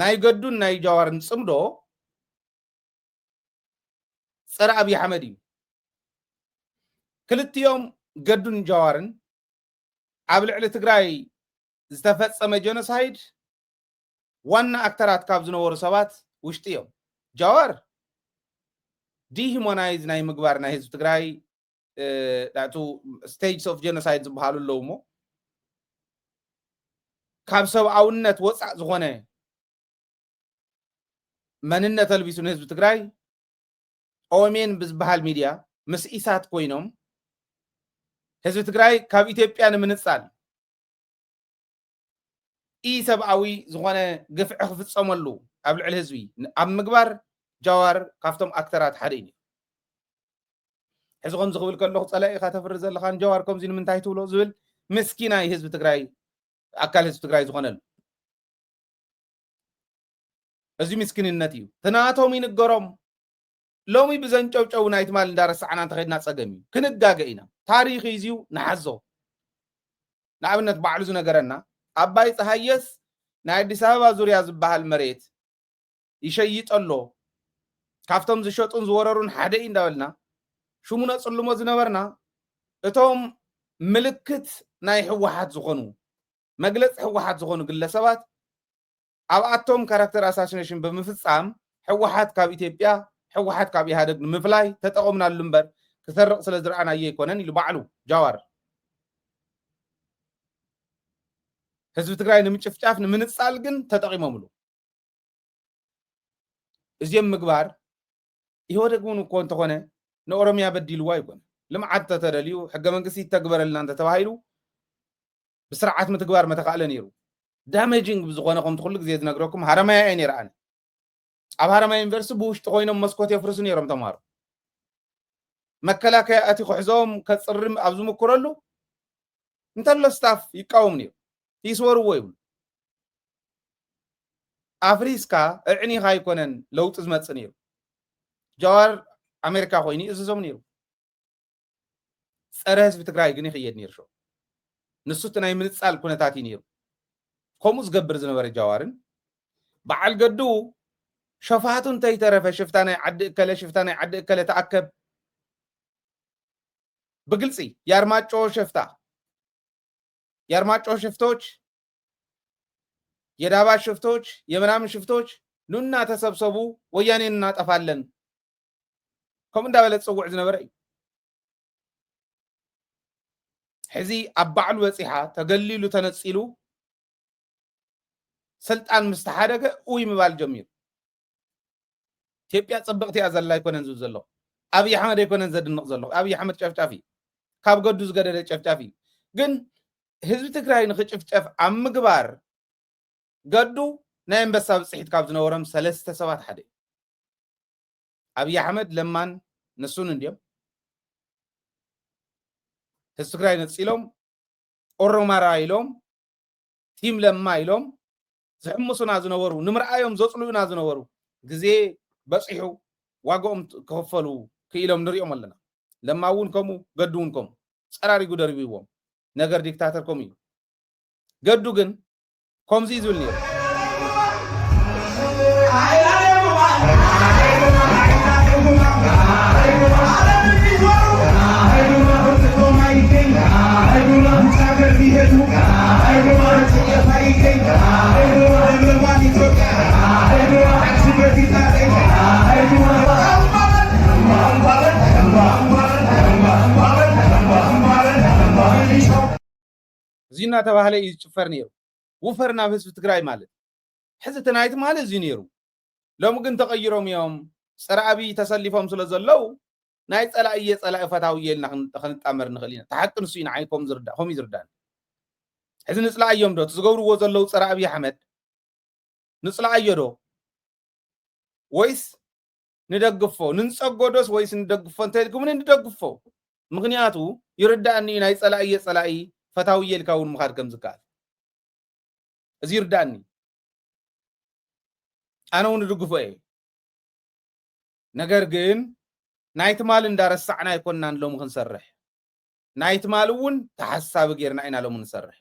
ናይ ገዱን ናይ ጀዋርን ፅምዶ ፀረ ኣብዪ ኣሕመድ እዩ ክልቲኦም ገዱን ጀዋርን ኣብ ልዕሊ ትግራይ ዝተፈፀመ ጀኖሳይድ ዋና ኣክተራት ካብ ዝነበሩ ሰባት ውሽጢ እዮም ጀዋር ዲሂሞናይዝ ናይ ምግባር ናይ ህዝቢ ትግራይ ዳቱ ስቴጅስ ኦፍ ጀኖሳይድ ዝበሃሉ ኣለዉ እሞ ካብ ሰብኣውነት ወፃእ ዝኾነ መንነት ኣልቢሱ ንህዝቢ ትግራይ ኦሜን ብዝበሃል ሚድያ ምስ ኢሳት ኮይኖም ህዝቢ ትግራይ ካብ ኢትዮጵያ ንምንፃል ሰብኣዊ ዝኾነ ግፍዒ ክፍፀመሉ ኣብ ልዕሊ ህዝቢ ኣብ ምግባር ጀዋር ካብቶም ኣክተራት ሓደ እዩ ሕዚ ከምዚ ክብል ከለኹ ፀላኢ ኢኻ ተፍሪ ዘለኻን ጀዋር ከምዚ ንምንታይ ትብሎ ዝብል ምስኪናይ ህዝቢ ትግራይ ኣካል ህዝቢ ትግራይ ዝኾነሉ እዚ ምስኪንነት እዩ ትናቶም ይንገሮም ሎሚ ብዘንጨውጨው ናይ ትማል እንዳረሳዕና እንተኸድና ፀገም እዩ ክንጋገ ኢና ታሪክ እዝዩ ንሓዞ ንኣብነት ባዕሉ ዝነገረና ኣባይ ፀሃየስ ናይ ኣዲስ ኣበባ ዙርያ ዝበሃል መሬት ይሸይጥ ኣሎ ካብቶም ዝሸጡን ዝወረሩን ሓደ እዩ እንዳበልና ሽሙ ነፅልሞ ዝነበርና እቶም ምልክት ናይ ሕወሓት ዝኾኑ መግለፂ ሕወሓት ዝኾኑ ግለሰባት ኣብኣቶም ካራክተር ኣሳሲኔሽን ብምፍፃም ሕወሓት ካብ ኢትዮጵያ ሕወሓት ካብ ኢሃደግ ንምፍላይ ተጠቐምናሉ እምበር ክሰርቕ ስለ ዝረኣናዮ ኣይኮነን ኢሉ ባዕሉ ጃዋር ህዝቢ ትግራይ ንምጭፍጫፍ ንምንፃል ግን ተጠቂሞምሉ እዚኦም ምግባር ኢህወደግ እውን እኮ እንተኾነ ንኦሮሚያ በዲልዋ ይኮነ ልምዓት ተተደልዩ ሕገ መንግስቲ ይተግበረልና እንተተባሂሉ ብስርዓት ምትግባር መተኻእለ ነይሩ ዳሜጂንግ ብዝኾነ ከምቲ ኩሉ ግዜ ዝነግረኩም ሃረማያ እየ ነይረ ኣነ ኣብ ሃረማያ ዩኒቨርሲቲ ብውሽጢ ኮይኖም መስኮት የፍርሱ ነይሮም ተምሃሮ መከላከያ ኣቲ ክሕዞም ከፅርም ኣብ ዝምክረሉ እንተሎ ስታፍ ይቃወም ነይሩ ይስወርዎ ይብሉ ኣፍሪስካ እዕኒኻ ኣይኮነን ለውጢ ዝመፅእ ነይሩ ጃዋር ኣሜሪካ ኮይኑ እዝዞም ነይሩ ፀረ ህዝቢ ትግራይ ግን ይኽየድ ነይሩ ሾ ንሱ እቲ ናይ ምንፃል ኩነታት እዩ ነይሩ ከምኡ ዝገብር ዝነበረ ጃዋርን በዓል ገዱ ሸፋቱ እንተይተረፈ ሽፍታ ናይ ዓዲ እከለ ሽፍታ ናይ ዓዲ እከለ ተኣከብ በግልጽ ያርማጮ ሽፍታ ያርማጮ ሽፍቶች የዳባ ሽፍቶች የምናምን ሽፍቶች ኑና ተሰብሰቡ ወያኔን እናጠፋለን ከም እንዳበለ ጽውዕ ዝነበረ እዩ ሕዚ ኣብ ባዕሉ ወፂሓ ተገሊሉ ተነፂሉ ስልጣን ምስተሓደገ ውይ ምባል ጀሚሩ ኢትዮጵያ ጽብቕቲ እያ ዘላ ኣይኮነን ዝብል ዘሎ ኣብይ ኣሕመድ ኣይኮነን ዘድንቕ ዘሎ ኣብይ ኣሕመድ ጨፍጫፊ ካብ ገዱ ዝገደደ ጨፍጫፊ ግን ህዝቢ ትግራይ ንኽጭፍጨፍ ኣብ ምግባር ገዱ ናይ ኣንበሳ ብፅሒት ካብ ዝነበሮም ሰለስተ ሰባት ሓደ ኣብይ ኣሕመድ ለማን ንሱን እንዲዮም ህዝቢ ትግራይ ነፂሎም ኦሮማራ ኢሎም ቲም ለማ ኢሎም ዝሕምሱና ዝነበሩ ንምርኣዮም ዘጽሉዩና ዝነበሩ ግዜ በጽሑ ዋጋኦም ክኸፈሉ ክኢሎም ንሪኦም ኣለና ለማ እውን ከምኡ ገዱ እውን ከምኡ ፀራሪጉ ደርቢዎም ነገር ዲክታተር ከምኡ እዩ ገዱ ግን ከምዚ ዝብል ነይሩ ዚና ተባህለ ይጭፈር ነይሩ ውፈርና ህዝብ ትግራይ ማለት ሕዚ ተናይት ማለት እዚ ነይሩ ሎም ግን ተቀይሮም እዮም ፀረ አብይ ተሰሊፎም ስለዘለው ናይ ፀላእየ ፀላእ ፈታውየ ኢልና ክንጣመር ንኽእል ኢና ተሓቅን እሱ ኢና ዓይኮም ዝርዳ ሆም ይዝርዳን ሕዚ ንፅላእዮም ዶ ዝገብርዎ ዘለው ፀረ አብይ አሕመድ ንፅላእዮ ዶ ወይስ ንደግፎ ንንፀጎዶስ ወይስ ንደግፎ እንተይልኩም ንደግፎ ምክንያቱ ይርዳእኒ ናይ ፀላእየ ፀላኢ ፈታውየ ኢልካ እውን ምኻድ ከም ዝከኣል እዚ ይርዳእኒ ኣነ እውን ድግፎ እየ ነገር ግን ናይቲ ማል እንዳረሳዕና ይኮንና ሎም ክንሰርሕ ናይቲ ማል እውን ተሓሳቢ ጌርና ኢና ሎም ንሰርሕ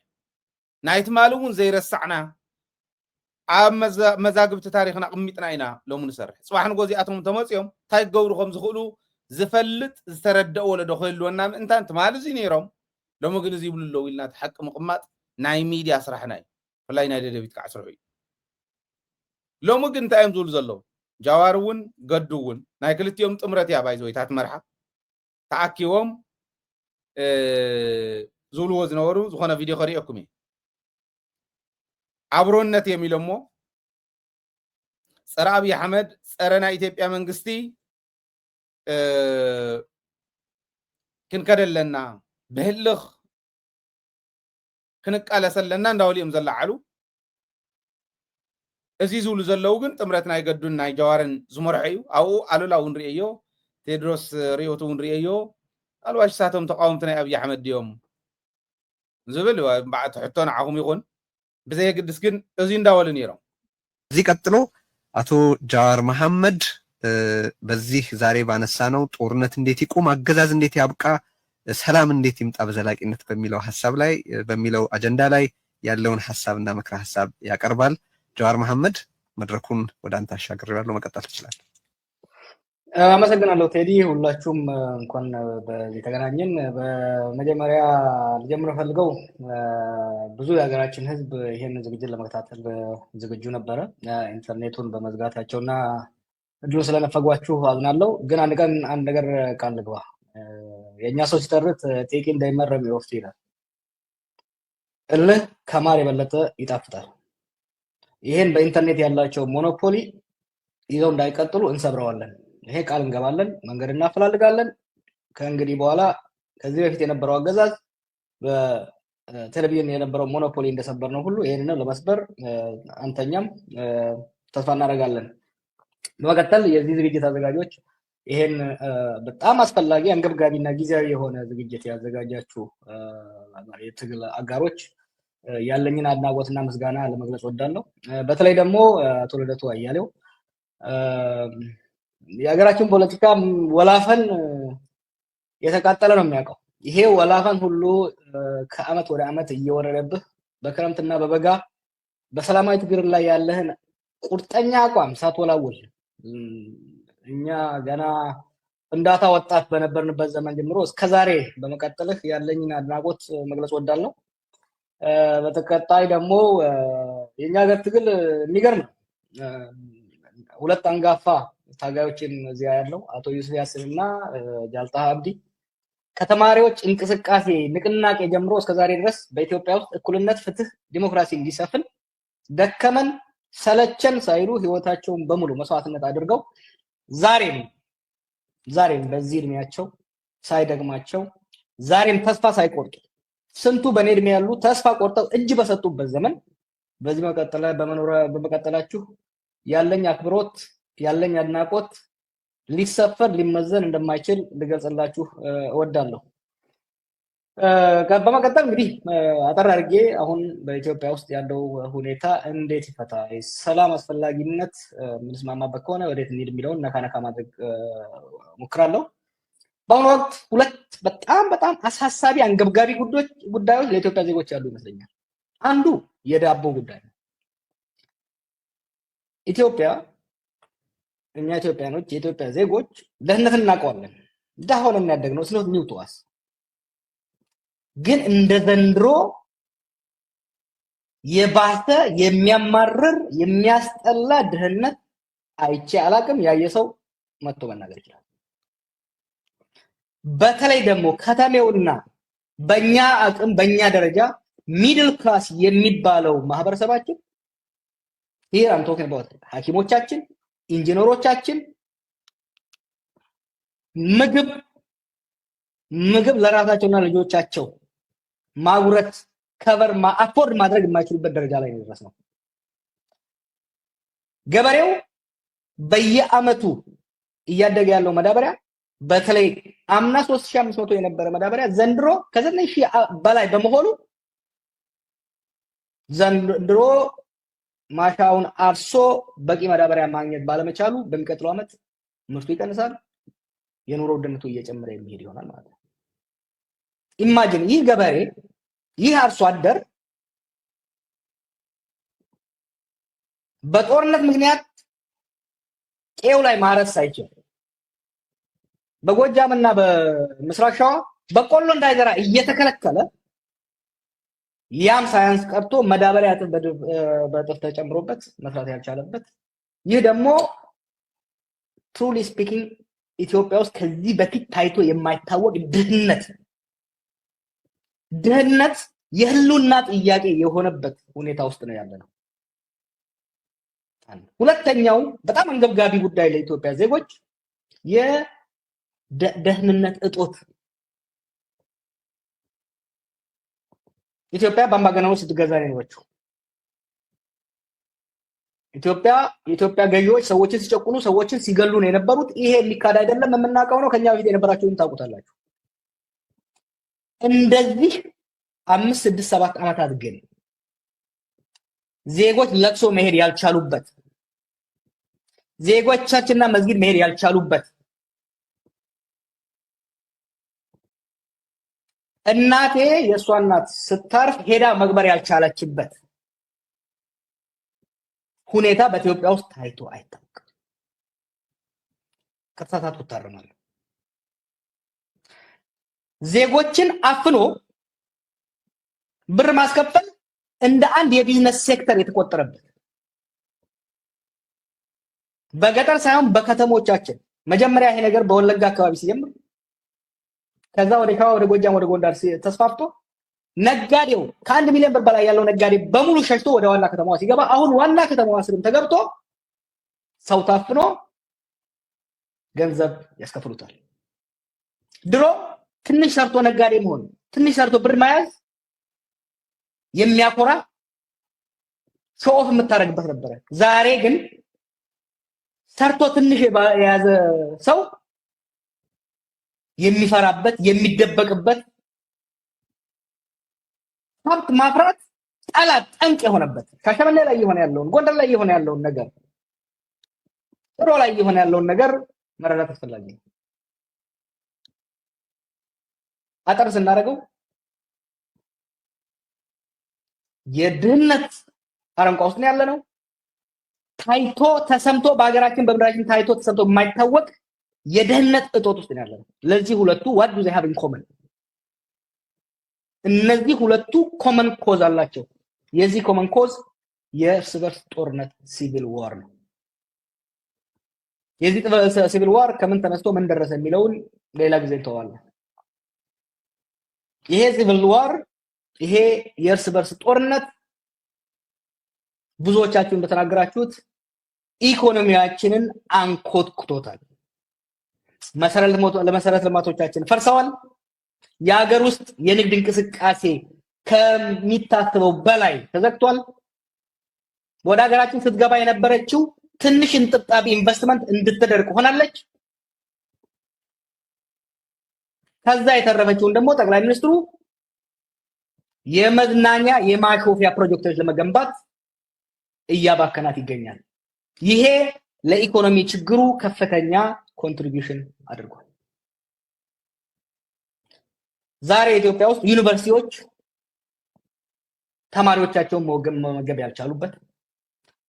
ናይቲ ማል እውን ዘይረሳዕና ኣብ መዛግብቲ ታሪኽና ቅሚጥና ኢና ሎም ንሰርሕ ጽባሕ ንጎዚኣቶም ተመጽዮም እንታይ ክገብሩ ከም ዝኽእሉ ዝፈልጥ ዝተረድእ ወለዶ ክህልወና ምእንታን ትማል እዚ ነይሮም ሎም ግን እዚ ይብሉ ኣለዉ ኢልና ተሓቂ ምቕማጥ ናይ ሚድያ ስራሕና እዩ ብፍላይ ናይ ደደቢት ከዓ ስርሑ እዩ ሎም ግን እንታይ እዮም ዝብሉ ዘለዉ ጃዋር እውን ገዱ እውን ናይ ክልቲኦም ጥምረት እያ ባይዘ ወይታት መርሓ ተኣኪቦም ዝብልዎ ዝነበሩ ዝኾነ ቪድዮ ከሪአኩም እየ አብሮነት የሚለው ሞ ፀረ አብይ አሕመድ ፀረ ናይ ኢትዮጵያ መንግስቲ ክንከደለና ብህልኽ ክንቃለሰለና እንዳወሊኦም ዘላዓሉ እዚ ዝብሉ ዘለው ግን ጥምረት ናይ ገዱን ናይ ጀዋርን ዝመርሑ እዩ ኣብኡ ኣሉላ እውን ርአዮ ቴድሮስ ሪኦቱ እውን ርአዮ ኣልዋሽ ሳቶም ተቃወምቲ ናይ አብይ አሕመድ ድዮም ዝብል ባዕት ሕቶ ንዓኹም ይኹን በዘይግድስ ግን እዚ እንዳወሉ ነይሮም እዚህ ቀጥሎ አቶ ጃዋር መሐመድ በዚህ ዛሬ ባነሳነው ጦርነት እንዴት ይቆም አገዛዝ እንዴት ያብቃ ሰላም እንዴት ይምጣ በዘላቂነት በሚለው ሐሳብ ላይ በሚለው አጀንዳ ላይ ያለውን ሐሳብና ምክረ ሐሳብ ያቀርባል ጃዋር መሐመድ መድረኩን ወደ አንተ አሻግሬዋለሁ መቀጠል ትችላለህ አመሰግናለሁ ቴዲ ሁላችሁም እንኳን በዚህ ተገናኘን በመጀመሪያ ልጀምር ፈልገው ብዙ የሀገራችን ህዝብ ይሄን ዝግጅት ለመከታተል ዝግጁ ነበረ ኢንተርኔቱን በመዝጋታቸውና እድሉ ስለነፈጓችሁ አዝናለሁ ግን አንድ ነገር ቃል ልግባ የኛ ሰው ሲተርት ቴቂ እንዳይመረም ይወፍት ይላል እልህ ከማር የበለጠ ይጣፍጣል ይሄን በኢንተርኔት ያላቸው ሞኖፖሊ ይዘው እንዳይቀጥሉ እንሰብረዋለን ይሄ ቃል እንገባለን መንገድ እናፈላልጋለን ከእንግዲህ በኋላ ከዚህ በፊት የነበረው አገዛዝ በቴሌቪዥን የነበረው ሞኖፖሊ እንደሰበር ነው ሁሉ ይሄንን ለመስበር አንተኛም ተስፋ እናደርጋለን በመቀጠል የዚህ ዝግጅት አዘጋጆች ይሄን በጣም አስፈላጊ አንገብጋቢና ጊዜያዊ የሆነ ዝግጅት ያዘጋጃችሁ የትግል አጋሮች ያለኝን አድናቆትና ምስጋና ለመግለጽ ወዳለሁ በተለይ ደግሞ አቶ ልደቱ አያሌው የሀገራችን ፖለቲካ ወላፈን የተቃጠለ ነው የሚያውቀው ይሄ ወላፈን ሁሉ ከአመት ወደ አመት እየወረደብህ በክረምትና በበጋ በሰላማዊ ትግል ላይ ያለህን ቁርጠኛ አቋም ሳትወላውል እኛ ገና ፍንዳታ ወጣት በነበርንበት ዘመን ጀምሮ እስከዛሬ በመቀጠልህ ያለኝን አድናቆት መግለጽ ወዳለሁ በተከታይ ደግሞ የኛ ሀገር ትግል የሚገርም ሁለት አንጋፋ ታጋዮችን እዚያ ያለው አቶ ዩሱፍ ያሲንና ጃልታ አብዲ ከተማሪዎች እንቅስቃሴ ንቅናቄ ጀምሮ እስከዛሬ ድረስ በኢትዮጵያ ውስጥ እኩልነት ፍትህ ዲሞክራሲ እንዲሰፍን ደከመን ሰለቸን ሳይሉ ህይወታቸውን በሙሉ መስዋዕትነት አድርገው ዛሬም በዚህ እድሜያቸው ሳይደግማቸው ዛሬም ተስፋ ሳይቆርጡ ስንቱ በኔ እድሜ ያሉ ተስፋ ቆርጠው እጅ በሰጡበት ዘመን በዚህ በመቀጠላችሁ ያለኝ አክብሮት ያለኝ አድናቆት ሊሰፈር ሊመዘን እንደማይችል ልገልጽላችሁ እወዳለሁ በመቀጠል እንግዲህ አጠር አድርጌ አሁን በኢትዮጵያ ውስጥ ያለው ሁኔታ እንዴት ይፈታ፣ ሰላም አስፈላጊነት የምንስማማበት ከሆነ ወዴት እንሂድ የሚለውን ነካ ማድረግ ሞክራለሁ። በአሁኑ ወቅት ሁለት በጣም አሳሳቢ አንገብጋቢ ጉዳዮች ለኢትዮጵያ ዜጎች ያሉ ይመስለኛል። አንዱ የዳቦ ጉዳይ ነው። ኢትዮጵያ እኛ ኢትዮጵያኖች የኢትዮጵያ ዜጎች ድህነትን እናውቀዋለን። ድሀ ሆነን ያደግነው ስለሆነ ኒውቶዋስ ግን እንደ ዘንድሮ የባሰ የሚያማርር የሚያስጠላ ድህነት አይቼ አላቅም። ያየ ሰው መጥቶ መናገር ይችላል። በተለይ ደግሞ ከተሜውና በእኛ አቅም በእኛ ደረጃ ሚድል ክላስ የሚባለው ማህበረሰባችን here I'm talking about ሐኪሞቻችን፣ ኢንጂነሮቻችን ምግብ ለራሳቸውና ልጆቻቸው ማጉረት ከቨር አፎርድ ማድረግ የማይችሉበት ደረጃ ላይ ነው የደረስነው። ገበሬው በየአመቱ እያደገ ያለው መዳበሪያ በተለይ አምና 3500 የነበረ መዳበሪያ ዘንድሮ ከ9000 በላይ በመሆኑ ዘንድሮ ማሻውን አርሶ በቂ መዳበሪያ ማግኘት ባለመቻሉ በሚቀጥለው አመት ምርቱ ይቀንሳል፣ የኑሮ ውድነቱ እየጨመረ የሚሄድ ይሆናል ማለት ነው። ኢማጂን ይህ ገበሬ ይህ አርሶ አደር በጦርነት ምክንያት ቄው ላይ ማረስ ሳይችል በጎጃምና በምስራቅ ሸዋ በቆሎ እንዳይዘራ እየተከለከለ ያም ሳያንስ ቀርቶ መዳበሪያ በጥፍ ተጨምሮበት መስራት ያልቻለበት ይህ ደግሞ ትሩሊ ስፒኪንግ ኢትዮጵያ ውስጥ ከዚህ በፊት ታይቶ የማይታወቅ ድህነት የህልውና ጥያቄ የሆነበት ሁኔታ ውስጥ ነው ያለነው። ሁለተኛው በጣም አንገብጋቢ ጉዳይ ለኢትዮጵያ ዜጎች የደህንነት እጦት። ኢትዮጵያ በአምባገነኖች ስትገዛ ነው የኖረችው። የኢትዮጵያ ገዢዎች ሰዎችን ሲጨቁኑ ሰዎችን ሲገሉ ነው የነበሩት። ይሄ የሚካድ አይደለም፣ የምናውቀው ነው። ከኛ በፊት የነበራችሁን ታውቁታላችሁ። እንደዚህ 5 6 7 ዓመታት ግን ዜጎች ለቅሶ መሄድ ያልቻሉበት፣ ዜጎቻችንና መስጊድ መሄድ ያልቻሉበት፣ እናቴ የእሷ እናት ስታርፍ ሄዳ መግበር ያልቻለችበት ሁኔታ በኢትዮጵያ ውስጥ ታይቶ አይታወቅም። ከተሳሳትኩ እታረማለሁ። ዜጎችን አፍኖ ብር ማስከፈል እንደ አንድ የቢዝነስ ሴክተር የተቆጠረበት በገጠር ሳይሆን በከተሞቻችን መጀመሪያ ይሄ ነገር በወለጋ አካባቢ ሲጀምር ከዛ ወደ ሸዋ ወደ ጎጃም ወደ ጎንደር ተስፋፍቶ ነጋዴው ከ1 ሚሊዮን ብር በላይ ያለው ነጋዴ በሙሉ ሸሽቶ ወደ ዋና ከተማዋ ሲገባ አሁን ዋና ከተማዋ ስርም ተገብቶ ሰው ታፍኖ ገንዘብ ያስከፍሉታል። ድሮ ትንሽ ሰርቶ ነጋዴ መሆን ትንሽ ሰርቶ ብር መያዝ የሚያኮራ ሾፍ የምታረግበት ነበር። ዛሬ ግን ሰርቶ ትንሽ የያዘ ሰው የሚፈራበት የሚደበቅበት ሀብት ማፍራት ጠላት ጠንቅ የሆነበት ሻሸመኔ ላይ የሆነ ያለውን ጎንደር ላይ የሆነ ያለውን ነገር ጥሮ ላይ የሆነ ያለውን ነገር መረዳት አስፈላጊ ነው። አጠር ስናደርገው የድህነት አረንቋ ውስጥ ነው ያለነው። ታይቶ ተሰምቶ በሀገራችን በምድራችን ታይቶ ተሰምቶ የማይታወቅ የድህነት እጦት ውስጥ ነው ያለነው። ለዚህ ሁለቱ what do they have in common? እነዚህ ሁለቱ ኮመን ኮዝ አላቸው። የዚህ ኮመን ኮዝ የእርስ በርስ ጦርነት ሲቪል ዋር ነው። የዚህ ሲቪል ዋር ከምን ተነስቶ ምን ደረሰ የሚለውን ሌላ ጊዜ እንተዋለን። ይሄ ሲቪል ዋር ይሄ የእርስ በርስ ጦርነት ብዙዎቻችሁ እንደተናገራችሁት ኢኮኖሚያችንን አንኮትኩቶታል። መሰረተ ልማቶቻችን ፈርሰዋል። የሀገር ውስጥ የንግድ እንቅስቃሴ ከሚታሰበው በላይ ተዘግቷል። ወደ ሀገራችን ስትገባ የነበረችው ትንሽ እንጥብጣቢ ኢንቨስትመንት እንድትደርቅ ሆናለች። ከዛ የተረፈችውን ደግሞ ጠቅላይ ሚኒስትሩ የመዝናኛ የማሾፊያ ፕሮጀክቶች ለመገንባት እያባከናት ይገኛል። ይሄ ለኢኮኖሚ ችግሩ ከፍተኛ ኮንትሪቢዩሽን አድርጓል። ዛሬ ኢትዮጵያ ውስጥ ዩኒቨርሲቲዎች ተማሪዎቻቸውን መመገብ ያልቻሉበት፣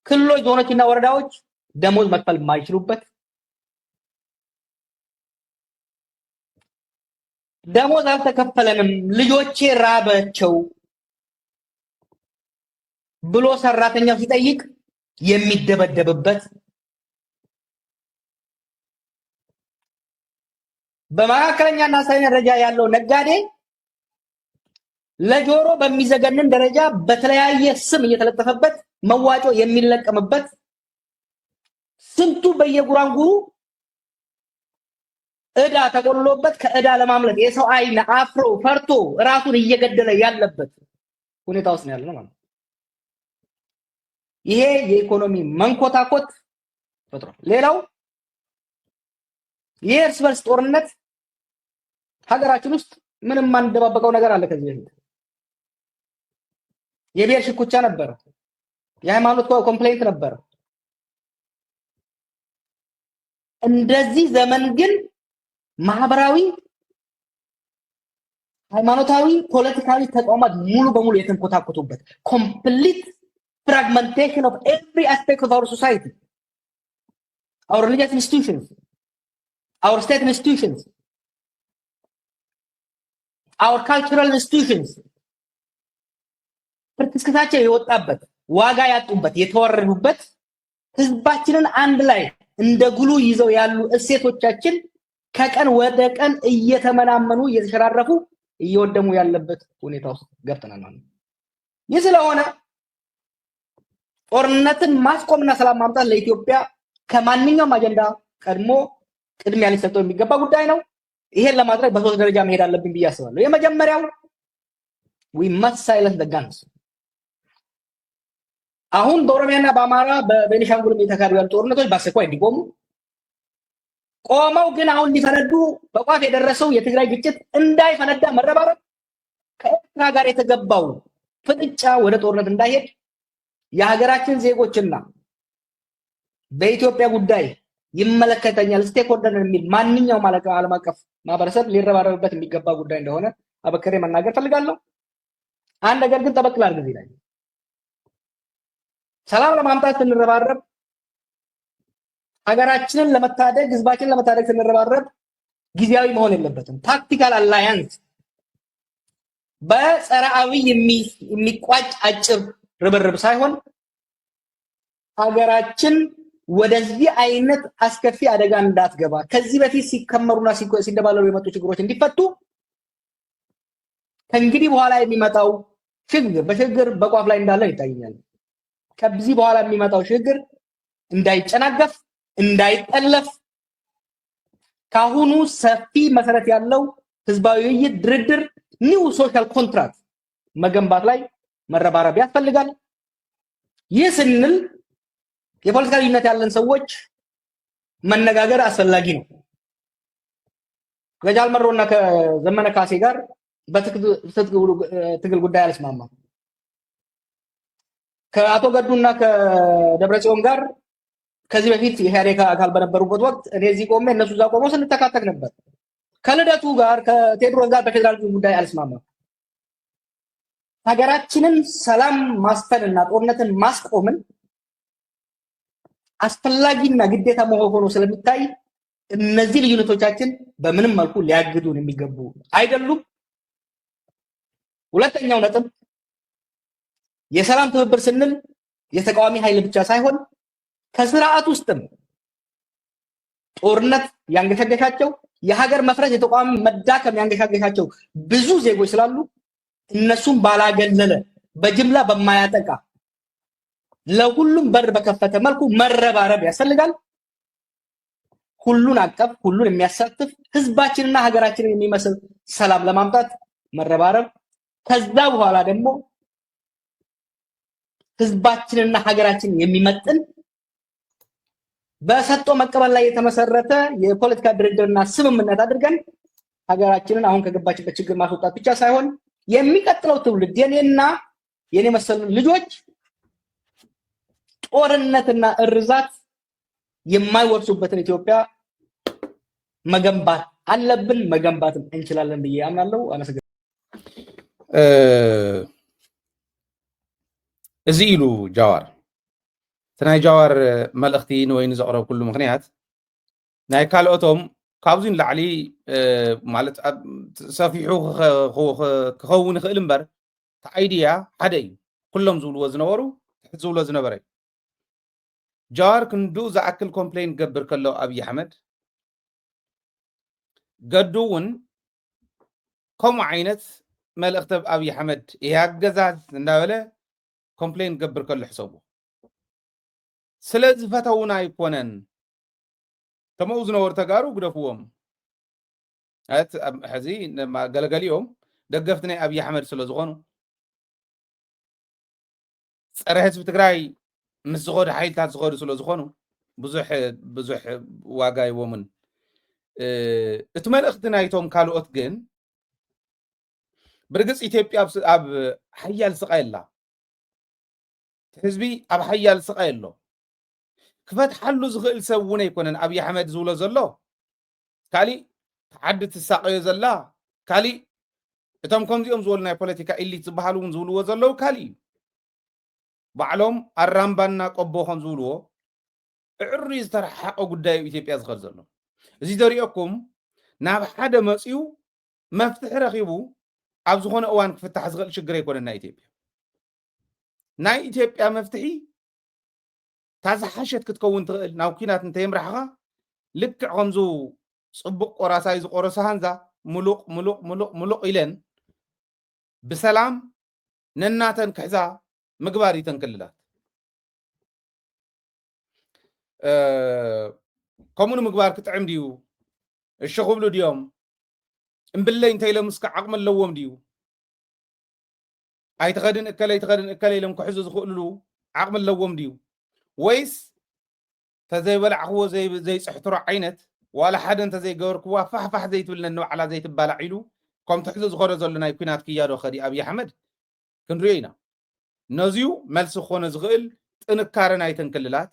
ክልሎች፣ ዞኖችና ወረዳዎች ደሞዝ መክፈል የማይችሉበት፣ ደሞዝ አልተከፈለንም ልጆቼ ራባቸው ብሎ ሰራተኛው ሲጠይቅ የሚደበደብበት፣ በመካከለኛና አነስተኛ ደረጃ ያለው ነጋዴ ለጆሮ በሚዘገንን ደረጃ በተለያየ ስም እየተለጠፈበት መዋጮ የሚለቀምበት፣ ስንቱ በየጉራንጉሩ እዳ ተቆልሎበት ከእዳ ለማምለጥ የሰው አይን አፍሮ ፈርቶ ራሱን እየገደለ ያለበት ሁኔታ ውስጥ ነው ያለነው ማለት ነው። ይሄ የኢኮኖሚ መንኮታኮት ፈጥሯል። ሌላው የእርስ በርስ ጦርነት ሀገራችን ውስጥ ምንም ማንደባበቀው ነገር አለ። ከዚህ በፊት የብሔር ሽኩቻ ነበር፣ የሃይማኖት ኮምፕሌንት ነበር። እንደዚህ ዘመን ግን ማህበራዊ፣ ሃይማኖታዊ፣ ፖለቲካዊ ተቋማት ሙሉ በሙሉ የተንኮታኮቱበት ኮምፕሊት fragmentation of every aspect of our society, our religious institutions, our state institutions, our cultural institutions ፍርክስክታቸው የወጣበት ዋጋ ያጡበት የተወረዱበት ህዝባችንን አንድ ላይ እንደ ጉሉ ይዘው ያሉ እሴቶቻችን ከቀን ወደ ቀን እየተመናመኑ እየተሸራረፉ እየወደሙ ያለበት ሁኔታ ውስጥ ገብተናል ማለት ነው። ይህ ስለሆነ ጦርነትን ማስቆምና ሰላም ማምጣት ለኢትዮጵያ ከማንኛውም አጀንዳ ቀድሞ ቅድሚያ ሊሰጠው የሚገባ ጉዳይ ነው። ይሄን ለማድረግ በሶስት ደረጃ መሄድ አለብን ብዬ አስባለሁ። የመጀመሪያው we must silence the guns። አሁን በኦሮሚያና በአማራ በቤኒሻንጉልም የተካሄዱ ያሉ ጦርነቶች በአስቸኳይ እንዲቆሙ፣ ቆመው ግን አሁን ሊፈነዱ በቋፍ የደረሰው የትግራይ ግጭት እንዳይፈነዳ መረባረብ፣ ከኤርትራ ጋር የተገባው ፍጥጫ ወደ ጦርነት እንዳይሄድ የሀገራችን ዜጎችና በኢትዮጵያ ጉዳይ ይመለከተኛል ስቴክሆልደር የሚል ማንኛውም ዓለም አቀፍ ማህበረሰብ ሊረባረብበት የሚገባ ጉዳይ እንደሆነ አበክሬ መናገር ፈልጋለሁ። አንድ ነገር ግን ጠበቅ ላድርግ እዚህ ላይ ሰላም ለማምጣት ስንረባረብ፣ ሀገራችንን ለመታደግ ህዝባችንን ለመታደግ ስንረባረብ ጊዜያዊ መሆን የለበትም። ታክቲካል አላያንስ በጸራዊ የሚቋጭ አጭር ርብርብ ሳይሆን ሀገራችን ወደዚህ አይነት አስከፊ አደጋ እንዳትገባ ከዚህ በፊት ሲከመሩና ሲደባለሉ የመጡ ችግሮች እንዲፈቱ ከእንግዲህ በኋላ የሚመጣው ሽግግር በሽግግር በቋፍ ላይ እንዳለ ይታየኛል። ከዚህ በኋላ የሚመጣው ሽግግር እንዳይጨናገፍ እንዳይጠለፍ ካሁኑ ሰፊ መሰረት ያለው ህዝባዊ ውይይት፣ ድርድር፣ ኒው ሶሻል ኮንትራክት መገንባት ላይ መረባረብ ያስፈልጋል። ይህ ስንል የፖለቲካ ልዩነት ያለን ሰዎች መነጋገር አስፈላጊ ነው። ከጃል መሮና ከዘመነ ካሴ ጋር በትግል ጉዳይ አልስማማም። ከአቶ ገዱና ከደብረጽዮን ጋር ከዚህ በፊት የኢህአዴግ አካል በነበሩበት ወቅት እኔ እዚህ ቆሜ እነሱ እዛ ቆመው ስንተካተክ ነበር። ከልደቱ ጋር ከቴድሮስ ጋር በፌደራል ጉዳይ አልስማማም። ሀገራችንን ሰላም ማስፈንና ጦርነትን ማስቆምን አስፈላጊና ግዴታ መሆኑ ስለሚታይ እነዚህ ልዩነቶቻችን በምንም መልኩ ሊያግዱን የሚገቡ አይደሉም። ሁለተኛው ነጥብ የሰላም ትብብር ስንል የተቃዋሚ ኃይል ብቻ ሳይሆን ከስርዓት ውስጥም ጦርነት ያንገሻገሻቸው የሀገር መፍረስ የተቋም መዳከም ያንገሻገሻቸው ብዙ ዜጎች ስላሉ እነሱም ባላገለለ በጅምላ በማያጠቃ ለሁሉም በር በከፈተ መልኩ መረባረብ ያስፈልጋል። ሁሉን አቀፍ ሁሉን የሚያሳትፍ ህዝባችንና ሀገራችንን የሚመስል ሰላም ለማምጣት መረባረብ፣ ከዛ በኋላ ደግሞ ህዝባችንና ሀገራችንን የሚመጥን በሰጥቶ መቀበል ላይ የተመሰረተ የፖለቲካ ድርድርና ስምምነት አድርገን ሀገራችንን አሁን ከገባችበት ችግር ማስወጣት ብቻ ሳይሆን የሚቀጥለው ትውልድ የኔና የኔ መሰሉ ልጆች ጦርነትና እርዛት የማይወርሱበትን ኢትዮጵያ መገንባት አለብን፣ መገንባትም እንችላለን ብዬ አምናለሁ። አመሰግናለሁ። እዚ ኢሉ ጃዋር ተናይ ጃዋር መልእኽቲ ንወይኑ ዘቕረብ ኩሉ ምክንያት ናይ ካልኦቶም ካብዙን ላዕሊ ማለት ሰፊሑ ክኸውን ይኽእል እምበር አይዲያ ሓደ እዩ ኩሎም ዝብልዎ ዝነበሩ ዝብሎ ዝነበረ እዩ ጃዋር ክንዱ ዝኣክል ኮምፕሌን ገብር ከሎ ኣብይ ኣሕመድ ገዱ እውን ከምኡ ዓይነት መልእኽቲ ኣብይ ኣሕመድ ያገዛዝ እንዳበለ ኮምፕሌን ገብር ከሎ ሕሰቡ ስለዚ ፈተውና ኣይኮነን ከምኡ ዝነበሩ ተጋሩ ግደፍዎም ሕዚ ገለገሊኦም ደገፍቲ ናይ ኣብይ ኣሕመድ ስለ ዝኾኑ ፀረ ህዝቢ ትግራይ ምስ ዝኸዱ ሓይልታት ዝኸዱ ስለ ዝኾኑ ብዙሕ ዋጋ ይቦምን እቲ መልእኽቲ ናይቶም ካልኦት ግን ብርግፅ ኢትዮጵያ ኣብ ሓያል ስቃይ ኣላ ህዝቢ ኣብ ሓያል ስቃይ ኣሎ ክፈትሓሉ ዝኽእል ሰብ እውን ኣይኮነን ኣብይ ኣሕመድ ዝብሎ ዘሎ ካሊእ ዓዲ ትሳቀዮ ዘላ ካሊእ እቶም ከምዚኦም ዝበሉ ናይ ፖለቲካ ኤሊት ዝበሃሉ እውን ዝብልዎ ዘለው ካሊእ እዩ ባዕሎም ኣራምባና ቆቦ ከም ዝብልዎ ዕሩይ ዝተረሓቀ ጉዳይ ኢትዮጵያ ዝኸድ ዘሎ እዚ ዘሪኦኩም ናብ ሓደ መፅኡ መፍትሒ ረኺቡ ኣብ ዝኾነ እዋን ክፍታሕ ዝኽእል ሽግር ኣይኮነን ናይ ኢትዮጵያ መፍትሒ ታዝሓሸት ክትከውን ትኽእል ናብ ኩናት እንተየምራሕኻ ልክዕ ከምዙ ፅቡቅ ቆራሳይ ዝቆረሰ ሃንዛ ሙሉቕ ሙሉቕ ሙሉቕ ሙሉቕ ኢለን ብሰላም ነናተን ክሕዛ ምግባር ይተን ክልላት ከምኡን ምግባር ክጥዕም ድዩ እሺ ክብሉ ድዮም እምብለይ እንተኢሎም እስከ ዓቕሚ ኣለዎም ድዩ ኣይትኸድን እከለ ኢሎም ክሕዙ ዝኽእልሉ ዓቕሚ ኣለዎም ድዩ ወይስ ተዘይበላዕኽዎ ዘይፅሕትሮ ዓይነት ዋላ ሓደ እንተዘይገበርክዋ ፋሕፋሕ ዘይትብል ነንባዕላ ዘይትባላዕ ኢሉ ከም ትሕዞ ዝኸዶ ዘሎ ናይ ኩናት ክያዶ ኸዲ ኣብይ ኣሕመድ ክንሪኦ ኢና ነዚዩ መልሲ ክኾነ ዝኽእል ጥንካረ ናይተን ክልላት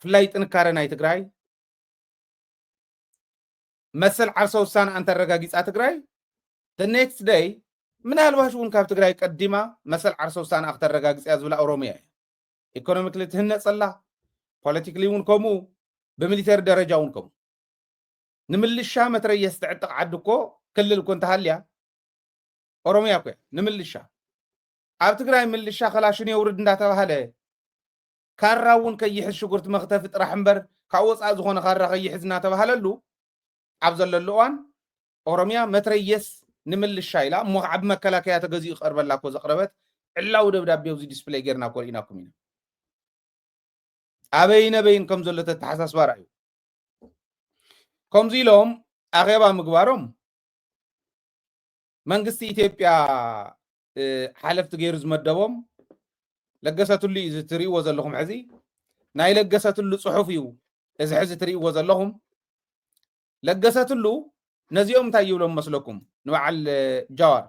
ፍላይ ጥንካረ ናይ ትግራይ መሰል ዓርሰ ውሳነ እንተረጋጊፃ ትግራይ the next day ምናልባሽ እውን ካብ ትግራይ ቀዲማ መሰል ዓርሰ ውሳነ ክተረጋግፅያ ዝብላ ኦሮሚያ እያ ኢኮኖሚክሊ ትህነፀላ ፖለቲካሊ እውን ከምኡ ብሚሊተሪ ደረጃ እውን ከምኡ ንምልሻ መትረየስ ትዕጥቕ ዓዲ እኮ ክልል እኮ እንተሃልያ ኦሮሚያ እኮ ንምልሻ ኣብ ትግራይ ምልሻ ከላሽን የውርድ እንዳተባሃለ ካራ እውን ከይሕዝ ሽጉርቲ መኽተፊ ጥራሕ እምበር ካብ ወፃእ ዝኾነ ካራ ከይሕዝ እናተባሃለሉ ኣብ ዘለሉ እዋን ኦሮሚያ መትረየስ ንምልሻ ኢላ እሞ ዓብ መከላከያ ተገዚኡ ቀርበላ እኮ ዘቕረበት ዕላው ደብዳቤ እዚ ዲስፕሌይ ጌርና እኮ ርኢናኩም ኢና ኣበይን ከም ዘሎ ተተሓሳስባ ርኣዩ ከምዚ ኢሎም ኣኼባ ምግባሮም መንግስቲ ኢትዮጵያ ሓለፍቲ ገይሩ ዝመደቦም ለገሰትሉ እዩ ትርእይዎ ዘለኹም ሕዚ ናይ ለገሰትሉ ፅሑፍ እዩ እዚ ሕዚ ትርእይዎ ዘለኹም ለገሰትሉ ነዚኦም እንታይ ይብሎም መስለኩም ንበዓል ጃዋር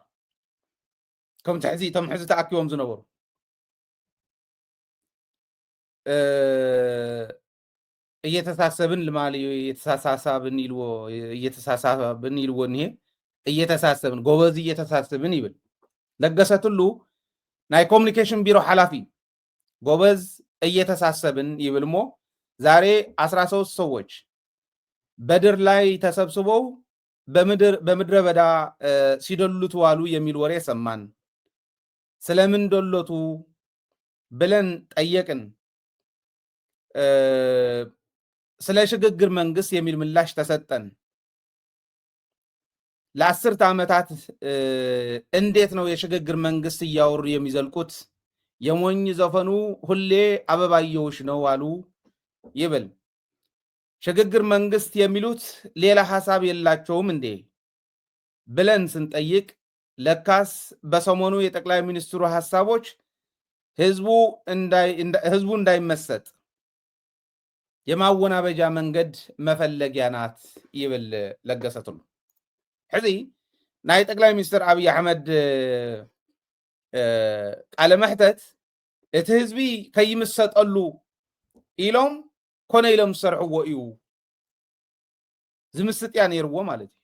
ከምቲ ሕዚ እቶም ሕዚ ተኣኪቦም ዝነበሩ እየተሳሰብን ልማል እየተሳሳብን ኢልዎ እኒሄ እየተሳሰብን ጎበዝ እየተሳሰብን ይብል ለገሰትሉ ናይ ኮሚኒኬሽን ቢሮ ሓላፊ ጎበዝ እየተሳሰብን ይብል ሞ ዛሬ 13 ሰዎች በድር ላይ ተሰብስበው በምድረ በዳ ሲደሉት ዋሉ የሚል ወሬ ሰማን ስለምን ደሎቱ ብለን ጠየቅን ስለ ሽግግር መንግስት የሚል ምላሽ ተሰጠን ለአስርተ ዓመታት እንዴት ነው የሽግግር መንግስት እያወሩ የሚዘልቁት የሞኝ ዘፈኑ ሁሌ አበባየውሽ ነው አሉ ይብል ሽግግር መንግስት የሚሉት ሌላ ሐሳብ የላቸውም እንዴ ብለን ስንጠይቅ ለካስ በሰሞኑ የጠቅላይ ሚኒስትሩ ሐሳቦች ህዝቡ እንዳይመሰጥ የማወናበጃ መንገድ መፈለጊያ ናት ይብል ለገሰትሉ ሕዚ ናይ ጠቅላይ ሚኒስትር አብይ አሕመድ ቃለ መሕተት እቲ ህዝቢ ከይምሰጠሉ ኢሎም ኮነ ኢሎም ዝሰርሕዎ እዩ ዝምስጥ እያ ነይርዎ ማለት እዩ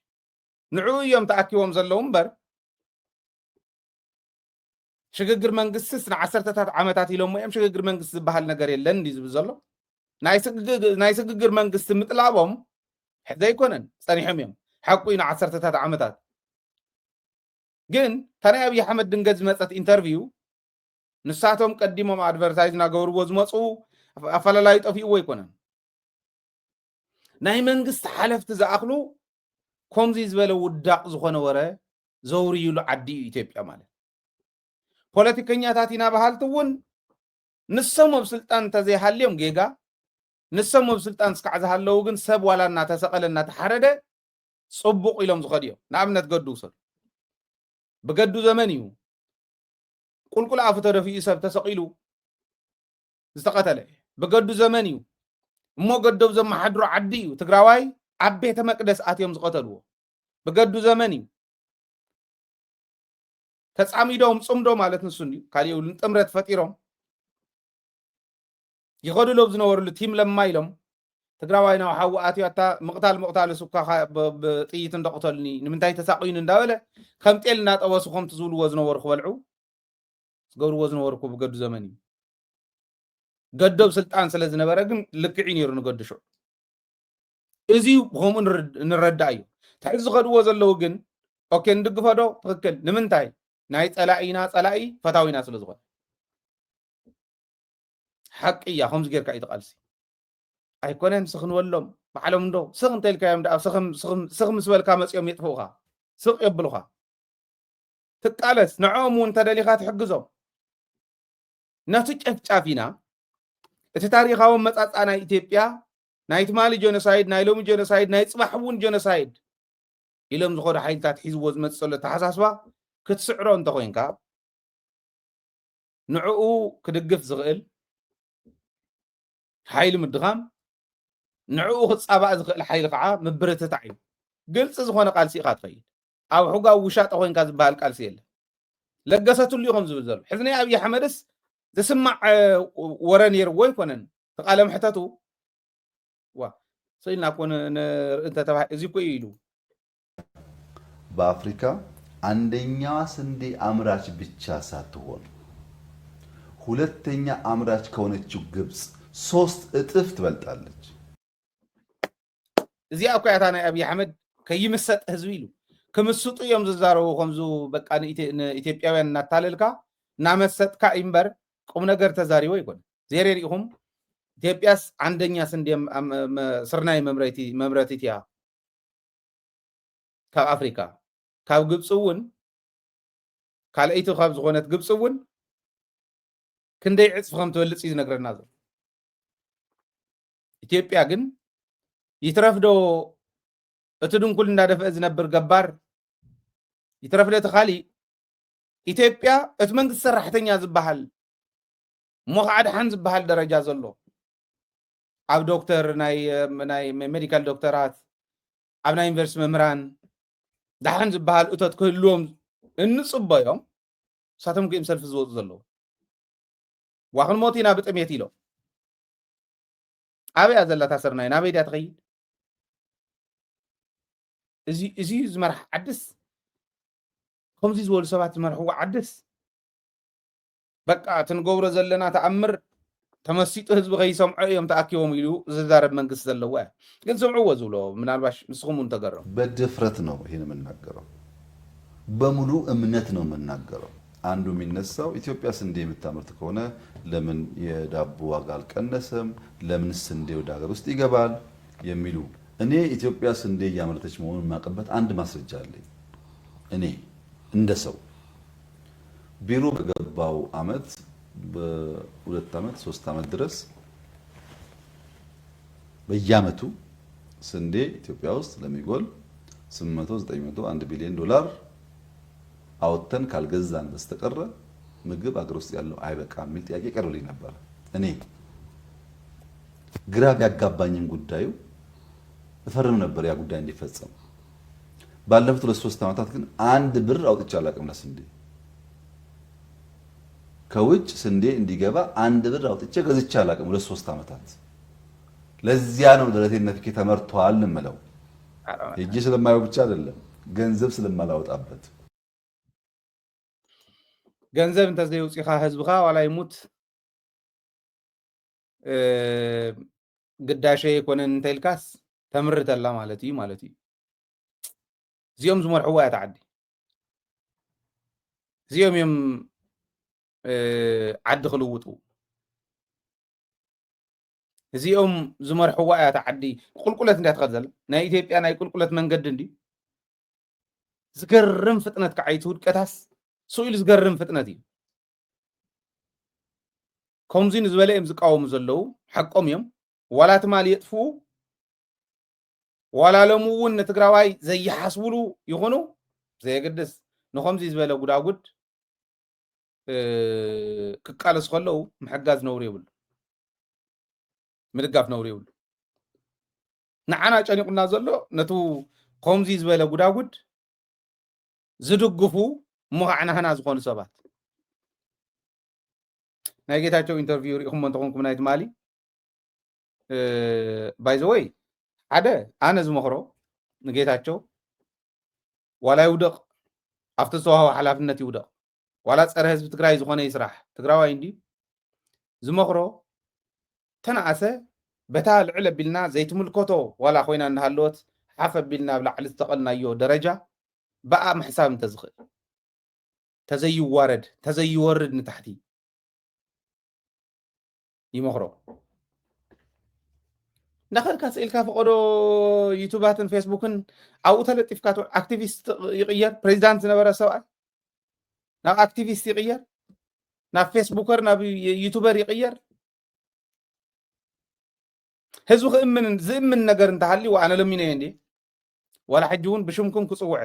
ንዑ እዮም ተኣኪቦም ዘለዉ እምበር ሽግግር መንግስትስ ንዓሰርተታት ዓመታት ኢሎም እዮም ሽግግር መንግስት ዝበሃል ነገር የለን እንዲ ዝብል ዘሎ ናይ ሽግግር መንግስቲ ምጥላቦም ዘይኮነን ፀኒሖም እዮም ሓቂ ንዓሰርተታት ዓመታት ግን ታናይ አብይ አሕመድ ድንገት ዝመፀት ኢንተርቪው ንሳቶም ቀዲሞም አድቨርታይዝ ናገብርዎ ዝመፁ አፈላላይ ጠፊእዎ ይኮነን ናይ መንግስት ሓለፍቲ ዝኣኽሉ ከምዚ ዝበለ ውዳቕ ዝኾነ ወረ ዘውርይሉ ዓዲ እዩ ኢትዮጵያ ማለት ፖለቲከኛታት ኢና ባህልቲ እውን ንሶም ኣብ ስልጣን ተዘይሃልዮም ጌጋ ንሶም ኣብ ስልጣን ስካዕ ዝሃለዉ ግን ሰብ ዋላ እናተሰቐለ እናተሓረደ ፅቡቕ ኢሎም ዝኸዱ እዮም ንኣብነት ገዱ ውሰዱ ብገዱ ዘመን እዩ ቁልቁል ኣፉ ተደፊኡ ሰብ ተሰቂሉ ዝተቐተለ ብገዱ ዘመን እዩ እሞ ገዶብ ዘመሓድሮ ዓዲ እዩ ትግራዋይ ኣብ ቤተ መቅደስ ኣትዮም ዝቐተልዎ ብገዱ ዘመን እዩ ተፃሚዶም ፅምዶ ማለት ንሱን እዩ ካሊኡ ጥምረት ፈጢሮም ይኸዱሎም ዝነበሩሉ ቲም ለማ ኢሎም ትግራዋይ ናብ ሓዊ ኣትያታ ምቕታል ሱካ ብጥይት እንደቕተልኒ ንምንታይ ተሳቂኑ እንዳበለ ከም ጤል እናጠበሱ ከምቲ ዝብልዎ ዝነበሩ ክበልዑ ዝገብርዎ ዝነበሩ ብገዱ ዘመን እዩ ገዶብ ስልጣን ስለ ዝነበረ ግን ልክዒ ነይሩ ንገዱ ሽዑ እዚ ብከምኡ ንረዳእ እዩ ታሕዚ ዝኸድዎ ዘለዉ ግን ኦኬ ንድግፎ ዶ ትክክል ንምንታይ ናይ ፀላኢና ፀላኢ ፈታዊና ስለ ዝኾነ ሓቂ እያ ከምዚ ጌርካ እዩ ተቃልሲ ኣይኮነን ስኽንበሎም ባዕሎም ዶ ስኽ እንተኢልካዮም ዳ ስኽ ምስ በልካ መፅኦም የጥፍኡኻ ስቕ የብሉኻ ትቃለስ ንዖም እውን ተደሊኻ ትሕግዞም ነቲ ጨፍጫፊና እቲ ታሪኻዊ መፃፃ ናይ ኢትዮጵያ ናይ ትማሊ ጀኖሳይድ ናይ ሎሚ ጀኖሳይድ ናይ ፅባሕ እውን ጀኖሳይድ ኢሎም ዝኸዱ ሓይልታት ሒዝዎ ዝመፅእ ዘሎ ተሓሳስባ ክትስዕሮ እንተኮይንካ ንዕኡ ክድግፍ ዝኽእል ሓይሊ ምድኻም ንዕኡ ክፃባእ ዝኽእል ሓይሊ ከዓ ምብርትታዕ እዩ ግልፂ ዝኾነ ቃልሲ ኢኻ ትኸይድ ኣብ ሕጋዊ ውሻጠ ኮይንካ ዝበሃል ቃልሲ የለ ለገሰትሉ እዩ ከም ዝብል ዘሎ ሕዚ ናይ ኣብዪ ኣሕመድስ ዝስማዕ ወረ ነይርዎ ይኮነን ተቃለ ምሕተቱ ስኢልና ኮነ እንተ ተባሂ እዚ እኮ ኢሉ በአፍሪካ አንደኛዋ ስንዴ አምራች ብቻ ሳትሆን ሁለተኛ አምራች ከሆነችው ግብጽ 3 እጥፍ ትበልጣለች። እዚኣ እኮ ያታ ናይ አብይ አሕመድ ከይምሰጥ ህዝቢ ኢሉ ከምስጡ እዮም ዝዛረቡ ከምዙ በቃ ኢትዮጵያውያን እናታለልካ እናመሰጥካ እምበር ቁም ነገር ተዛሪቦ ይኮን ዜሬ ሪኢኹም ኢትዮጵያስ አንደኛ ስንዴ ስርናይ መምረቲት እያ ካብ አፍሪካ ካብ ግብጽ እውን ካልአይቱ ካብ ዝኾነት ግብጽ እውን ክንደይ ዕፅፍ ከም ትበልጽ እዩ ዝነግረና ዘሎ ኢትዮጵያ ግን ይትረፍዶ እቲ ድንኩል እንዳደፈአ ዝነብር ገባር ይትረፍዶ ተኻሊ ኢትዮጵያ እቲ መንግስቲ ሰራሕተኛ ዝበሃል ሞኻዕድሓን ዝበሃል ደረጃ ዘሎ ኣብ ዶክተር ናይ ሜዲካል ዶክተራት ኣብ ናይ ዩኒቨርሲቲ መምህራን ዳሓን ዝበሃል እቶት ክህልዎም እንፅበዮም ሳቶም ክእም ሰልፊ ዝወፁ ዘለዉ ዋኽን ሞቲና ብጥሜት ኢሎም ኣበያ ዘላ ታሰርናይ ናበይ ዳ ትኸይድ እዚ ዝመርሕ ዓድስ ከምዚ ዝበሉ ሰባት ዝመርሕዎ ዓድስ በቃ ትንገብሮ ዘለና ተኣምር ተመሲጡ ህዝቢ ከይሰምዖ እዮም ተኣኪቦም ኢሉ ዝዛረብ መንግስት ዘለዎ ግን ስምዕዎ ዝብሎ ምናልባሽ ንስኹም እውን ተገረሙ በድፍረት ነው ይሄን የምናገረው በሙሉ እምነት ነው የምናገረው አንዱ የሚነሳው ኢትዮጵያ ስንዴ የምታመርት ከሆነ ለምን የዳቦ ዋጋ አልቀነሰም ለምን ስንዴ ወደ ሀገር ውስጥ ይገባል የሚሉ እኔ ኢትዮጵያ ስንዴ እያመረተች መሆኑን ማቀበት አንድ ማስረጃ አለኝ እኔ እንደሰው ቢሮ በገባው አመት በሁለት አመት 3 አመት ድረስ በየአመቱ ስንዴ ኢትዮጵያ ውስጥ ለሚጎል 800 900 1 ቢሊዮን ዶላር አውጥተን ካልገዛን በስተቀረ ምግብ አገር ውስጥ ያለው አይበቃም የሚል ጥያቄ ቀርቦልኝ ነበር እኔ ግራ ቢያጋባኝም ጉዳዩ እፈርም ነበር ያ ጉዳይ እንዲፈጸም ባለፉት 2-3 ዓመታት ግን አንድ ብር አውጥቼ አላውቅም ለስንዴ። ከውጭ ስንዴ እንዲገባ አንድ ብር አውጥቼ ገዝቼ አላውቅም 2-3 ዓመታት። ለዚያ ነው ደረቴን ነፍኬ ተመርቷል እንምለው። እጄ ስለማየው ብቻ አይደለም ገንዘብ ስለማላወጣበት። ገንዘብ እንተዘይ ውፅኢኻ ህዝብኻ ዋላ ይሙት ግዳሸ ይኮነን እንተልካስ ተምርተላ ማለት እዩ ማለት እዩ። እዚኦም ዝመርሕዋ እያ ተዓዲ እዚኦም እዮም ዓዲ ክልውጡ እዚኦም ዝመርሕዋ እያ ተዓዲ ቁልቁለት እንዳ ትኸድ ዘላ ናይ ኢትዮጵያ ናይ ቁልቁለት መንገዲ እንዲ ዝገርም ፍጥነት ከዓይቲ ውድቀታስ ስኢሉ ዝገርም ፍጥነት እዩ። ከምዚ ንዝበለ እዮም ዝቃወሙ ዘለዉ ሓቆም እዮም። ዋላ ትማል የጥፍኡ ዋላ ሎም እውን ንትግራዋይ ዘይሓስብሉ ይኹኑ ዘየግድስ ንከምዚ ዝበለ ጉዳጉድ ክቃለስ ከለዉ ምሕጋዝ ነውሪ የብሉ ምድጋፍ ነውሪ የብሉ። ንዓና ጨኒቁና ዘሎ ነቱ ከምዚ ዝበለ ጉዳጉድ ዝድግፉ እሞ ከዓ ናህና ዝኾኑ ሰባት ናይ ጌታቸው ኢንተርቪው ሪኢኹም እንተኾንኩም ናይ ትማሊ ባይ ዘ ወይ ሓደ ኣነ ዝመኽሮ ንጌታቸው ዋላ ይውደቕ ኣብቲ ዝተዋህቦ ሓላፍነት ይውደቕ ዋላ ፀረ ህዝቢ ትግራይ ዝኾነ ይስራሕ ትግራዋይ እንዲ ዝመኽሮ ተነኣሰ በታ ልዕል ኣቢልና ዘይትምልከቶ ዋላ ኮይና እናሃለወት ሓፍ ኣቢልና ኣብ ላዕሊ ዝተቐልናዮ ደረጃ በኣ ምሕሳብ እንተዝኽእል ተዘይዋረድ ተዘይወርድ ንታሕቲ ይመኽሮ። እንዳኸድካ ስኢልካ ፈቐዶ ዩቱባትን ፌስቡክን ኣብኡ ተለጢፍካ ኣክቲቪስት ይቕየር ፕሬዚዳንት ዝነበረ ሰብኣይ ናብ ኣክቲቪስት ይቕየር ናብ ፌስቡከር ናብ ዩቱበር ይቕየር። ህዝቢ ክእምን ዝእምን ነገር እንተሃልዩ ኣነ ለሚነ እየ እንዲ ዋላ ሕጂ እውን ብሽምኩም ክፅውዐ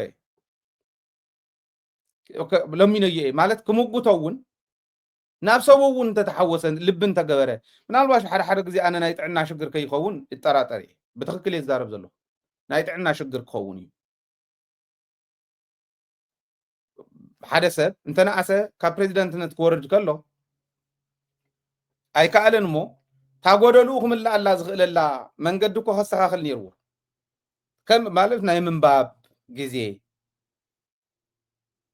ለሚነ እየ ማለት ክምጉቶ እውን ናብ ሰብ እውን እንተተሓወሰ ልቢ እንተገበረ ምናልባሽ ሓደ ሓደ ግዜ ኣነ ናይ ጥዕና ሽግር ከይኸውን ይጠራጠር እየ ብትክክል እየ ዝዛረብ ዘለኹ ናይ ጥዕና ሽግር ክኸውን እዩ። ሓደ ሰብ እንተነኣሰ ካብ ፕሬዚደንትነት ክወርድ ከሎ ኣይከኣለን እሞ ታጎደልኡ ክምላእ ኣላ ዝኽእለላ መንገዲ እኮ ከስተኻኽል ነይርዎ ከም ማለት ናይ ምንባብ ግዜ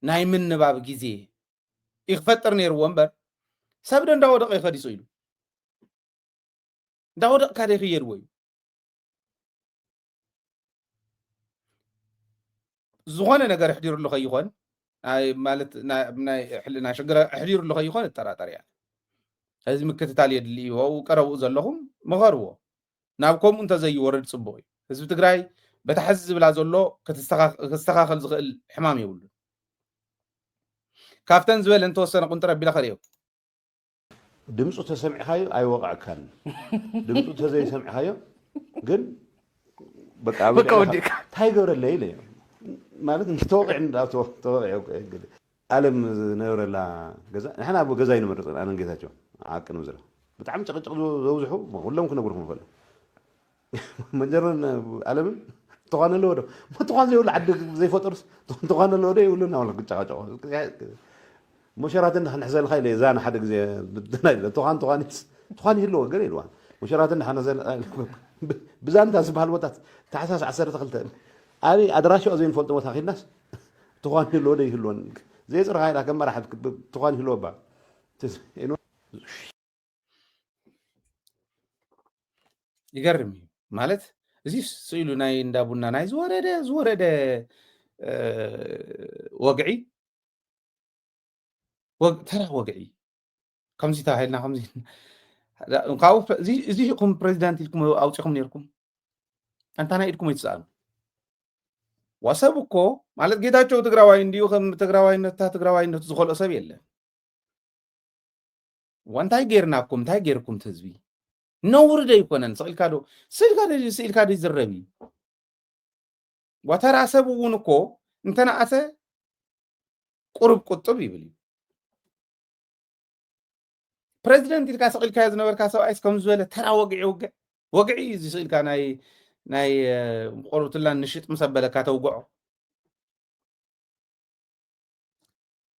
ናይ ምንባብ ግዜ ይክፈጥር ነይርዎ እምበር ሰብ እንዳወደቀ ይኸዲሱ ኢሉ እንዳወደቅ ካደ ይኽየድዎ እዩ። ዝኾነ ነገር ሕዲሩሉ ከይኾን ማለት ናይ ሽግረ ሕዲሩሉ ከይኾን እጠራጠር እያ። እዚ ምክትታል የድሊ እዩ ቀረብኡ ዘለኹም ምኸርዎ ናብ ከምኡ እንተዘይወርድ ፅቡቅ እዩ። ህዝቢ ትግራይ በታሕዚ ዝብላ ዘሎ ክስተኻኸል ዝኽእል ሕማም የብሉ ካብተን ዝበለ እንተወሰነ ቁንጥረ ኣቢለ ኸሪዮ ድምፁ ተሰሚዕካዮ ኣይወቕዕካን ድምፁ ተዘይሰሚዕካዮ ግን በቃ እንታይ ገብረለ ኢለ ማለት ተወቂዕ ተወቂዕ ዓለም ዝነበረላ ገዛ ንሕና ኣብ ገዛ ይንመርፅ ኣነ ጌታቸው ዓቂ ንምዝራ ብጣዕሚ ጭቅጭቅ ዘብዝሑ ኩሎም ክነግርኩም ንኽእል መንጀርን ዓለምን ተዃነ ኣለዎ ዶ ተዃን ዘይብሉ ዓዲ ዘይፈጠሩስ ተዃነ ኣለዎ ዶ ይብሉና ክጨቃጨቁ ሙሸራትን ንሕዘልካ ኢለ እዛና ሓደ ግዜ ተዃን ይህልዎ ገለ ኢልዋ ሙሸራትን ንሕነዘል ብዛንታ ዝበሃል ቦታት ታሕሳስ 12 ኣበይ ኣድራሽኦ ዘይንፈልጦ ቦታ ኺድናስ ተዃን ይህልዎ ዶ ይህልዎን ዘይፅርካ ኢላ ከም መራሕት ተዃን ይህልዎ ባ ይገርም እዩ ማለት እዚ ስኢሉ ናይ እንዳቡና ናይ ዝወረደ ወግዒ ተራ ወግዒ ከምዚ ተባሂልና ከምዚ ካብኡ እዚ ኢኹም ፕሬዚዳንት ኢልኩም ኣውፂኹም ነርኩም እንታና ኢድኩም ኣይትሰኣኑ ወሰብ እኮ ማለት ጌታቸው ትግራዋይ እንዲሁ ከም ትግራዋይነቱ ዝኸልኦ ሰብ የለን ወንታይ ጌርናኩም እንታይ ጌርኩም ህዝቢ ነውር ዶ ይኮነን ስኢልካ ዶ ይዝረብ ወተራ ሰብ እውን እኮ እንተነኣሰ ቁርብ ቁጥብ ይብል እዩ ፕሬዚደንት ኢልካ ስኢልካዮ ዝነበርካ ሰብኣይስ ከም ዝበለ ተራ ወግዒ ወግዒ እዚ ስኢልካ ናይ ቆርብትላ ንሽጥ ምስ ኣበለካ ተውግዖ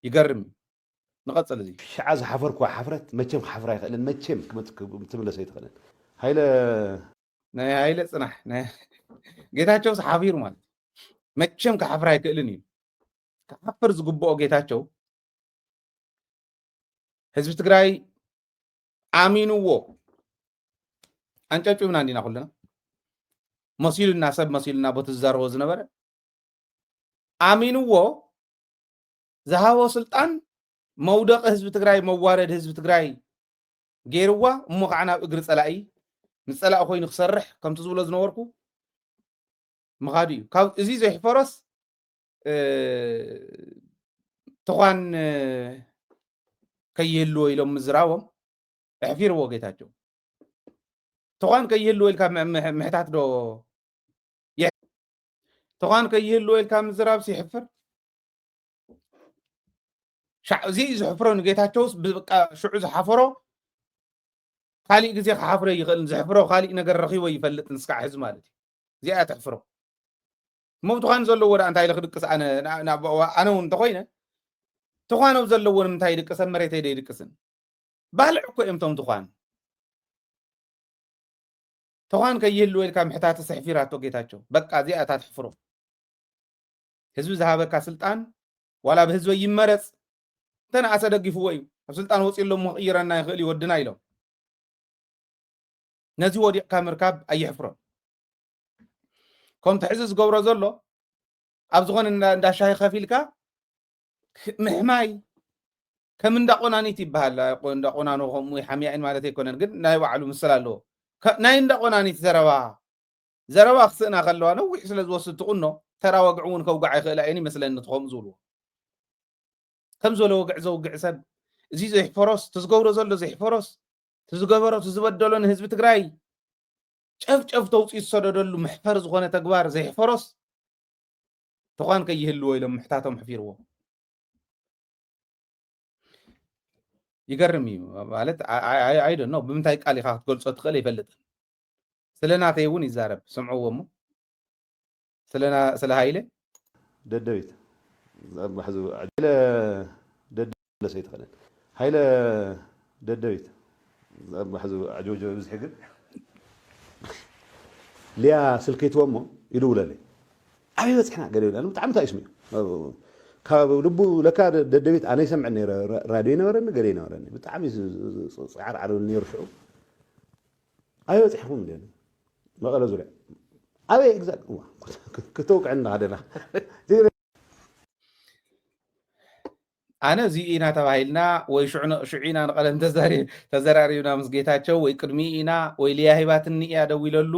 يقرم نقصل زي شعاز حفر كوا حفرت متشم حفرة يخلن متشم كمتملس يتخلن هايلا هايلا صنح ጌታቸው ሓፊሩ ማለት መቸም ከሓፍራ አይክእልን እዩ ከሓፍር ዝግብኦ ጌታቸው ህዝቢ ትግራይ ኣሚንዎ አንጨጭብና እንዲና ኩልና መሲሉና ሰብ መሲሉና ቦት ዝዛረቦ ዝነበረ ኣሚንዎ ዝሃቦ ስልጣን መውደቕ ህዝቢ ትግራይ መዋረድ ህዝቢ ትግራይ ገይርዋ እሞ ከዓ ናብ እግሪ ፀላኢ ንፀላኢ ኮይኑ ክሰርሕ ከምቲ ዝብሎ ዝነበርኩ مغادي كاو ازي زي حفرس تخوان كيهلو يلوم مزراوم احفير وقيتاچو تخوان كيهلو الكام محتات دو تخوان كيهلو الكام مزراب سيحفر شع زي زحفرو نقيتاچوس بقى شعو زحفرو خالي غزي حفرو يخل زحفرو خالي نغر رخيو يفلط نسكع حز مالتي زي اتحفرو مبتخان زلو ولا انت هاي لخدقس انا وانت خوينه تخانو زلو ولا انت هاي دقس مريت هاي دقسن بالع كو امتم تخان كيهلو الكام حتات سحفيراتو ጌታቸው በቃ ዚያታ ተحفሩ ህዝብ ዘሃበካ ስልጣን ወላ በህዝብ ይመረጽ ተና አሰደግፉ ወይ ስልጣን ወጽሎም መቅይረና ይخل ይወድና ይለው ነዚ ወዲቅ ካመርካብ አይሕፍሮ كم تحزز قبر زلو أبزغون إن داشاي خفيلكا محماي كم إن دقوناني تبهلا يقول دقونانو هم حميين مالتي كونن قد ناي وعلو مسلالو ناين دقوناني زروا أخسنا خلوانا ويحسل زوسط تقولنا ترى وقعون كوقع خلاني مثلا نتخم زولو كم زولو وقع زوقع سب زي حفرس تزقور زلو زي حفرس تزقور تزبدلون حزب تግራይ ጨፍጨፍ ተውጽእ ይሰደደሉ محفر ዝኾነ ተግባር ዘይሕፈሮስ ተኳን ከይህልዎ ኢሎም ምሕታቶም ሕፊርዎ ይገርም እዩ ማለት አይ ዶንት ኖ ብምንታይ ቃል ኢኻ ክትገልጾ ትኽእል ይፈልጥን ስለናተይ እውን ይዛረብ ስምዕዎ እሞ ስለ ሃይለ ደደቢት ሕዙ ሃይለ ደደቢት ሰይትኸለን ሃይለ ደደቢት ሕዙ ዓጆጆ ብዝሕግን ليا سلكيت وامه يدول لي ابي بصحنا قالوا انا متعمت اسمي كلبو لك ددبيت انا يسمعني راديو نورن قالي نورن بتعمي صعر على يرفعوا ايوه بصحهم لي ما قالوا زرع ابي اكزاكت كتوقع عندنا هذا انا زينا تبايلنا ወይ ሽዑና ንቀለም ተዘራሪውና ምስ ጌታቸው ወይ ቅድሚና ወይ ሊያሂባትኒ ያደው ይለሉ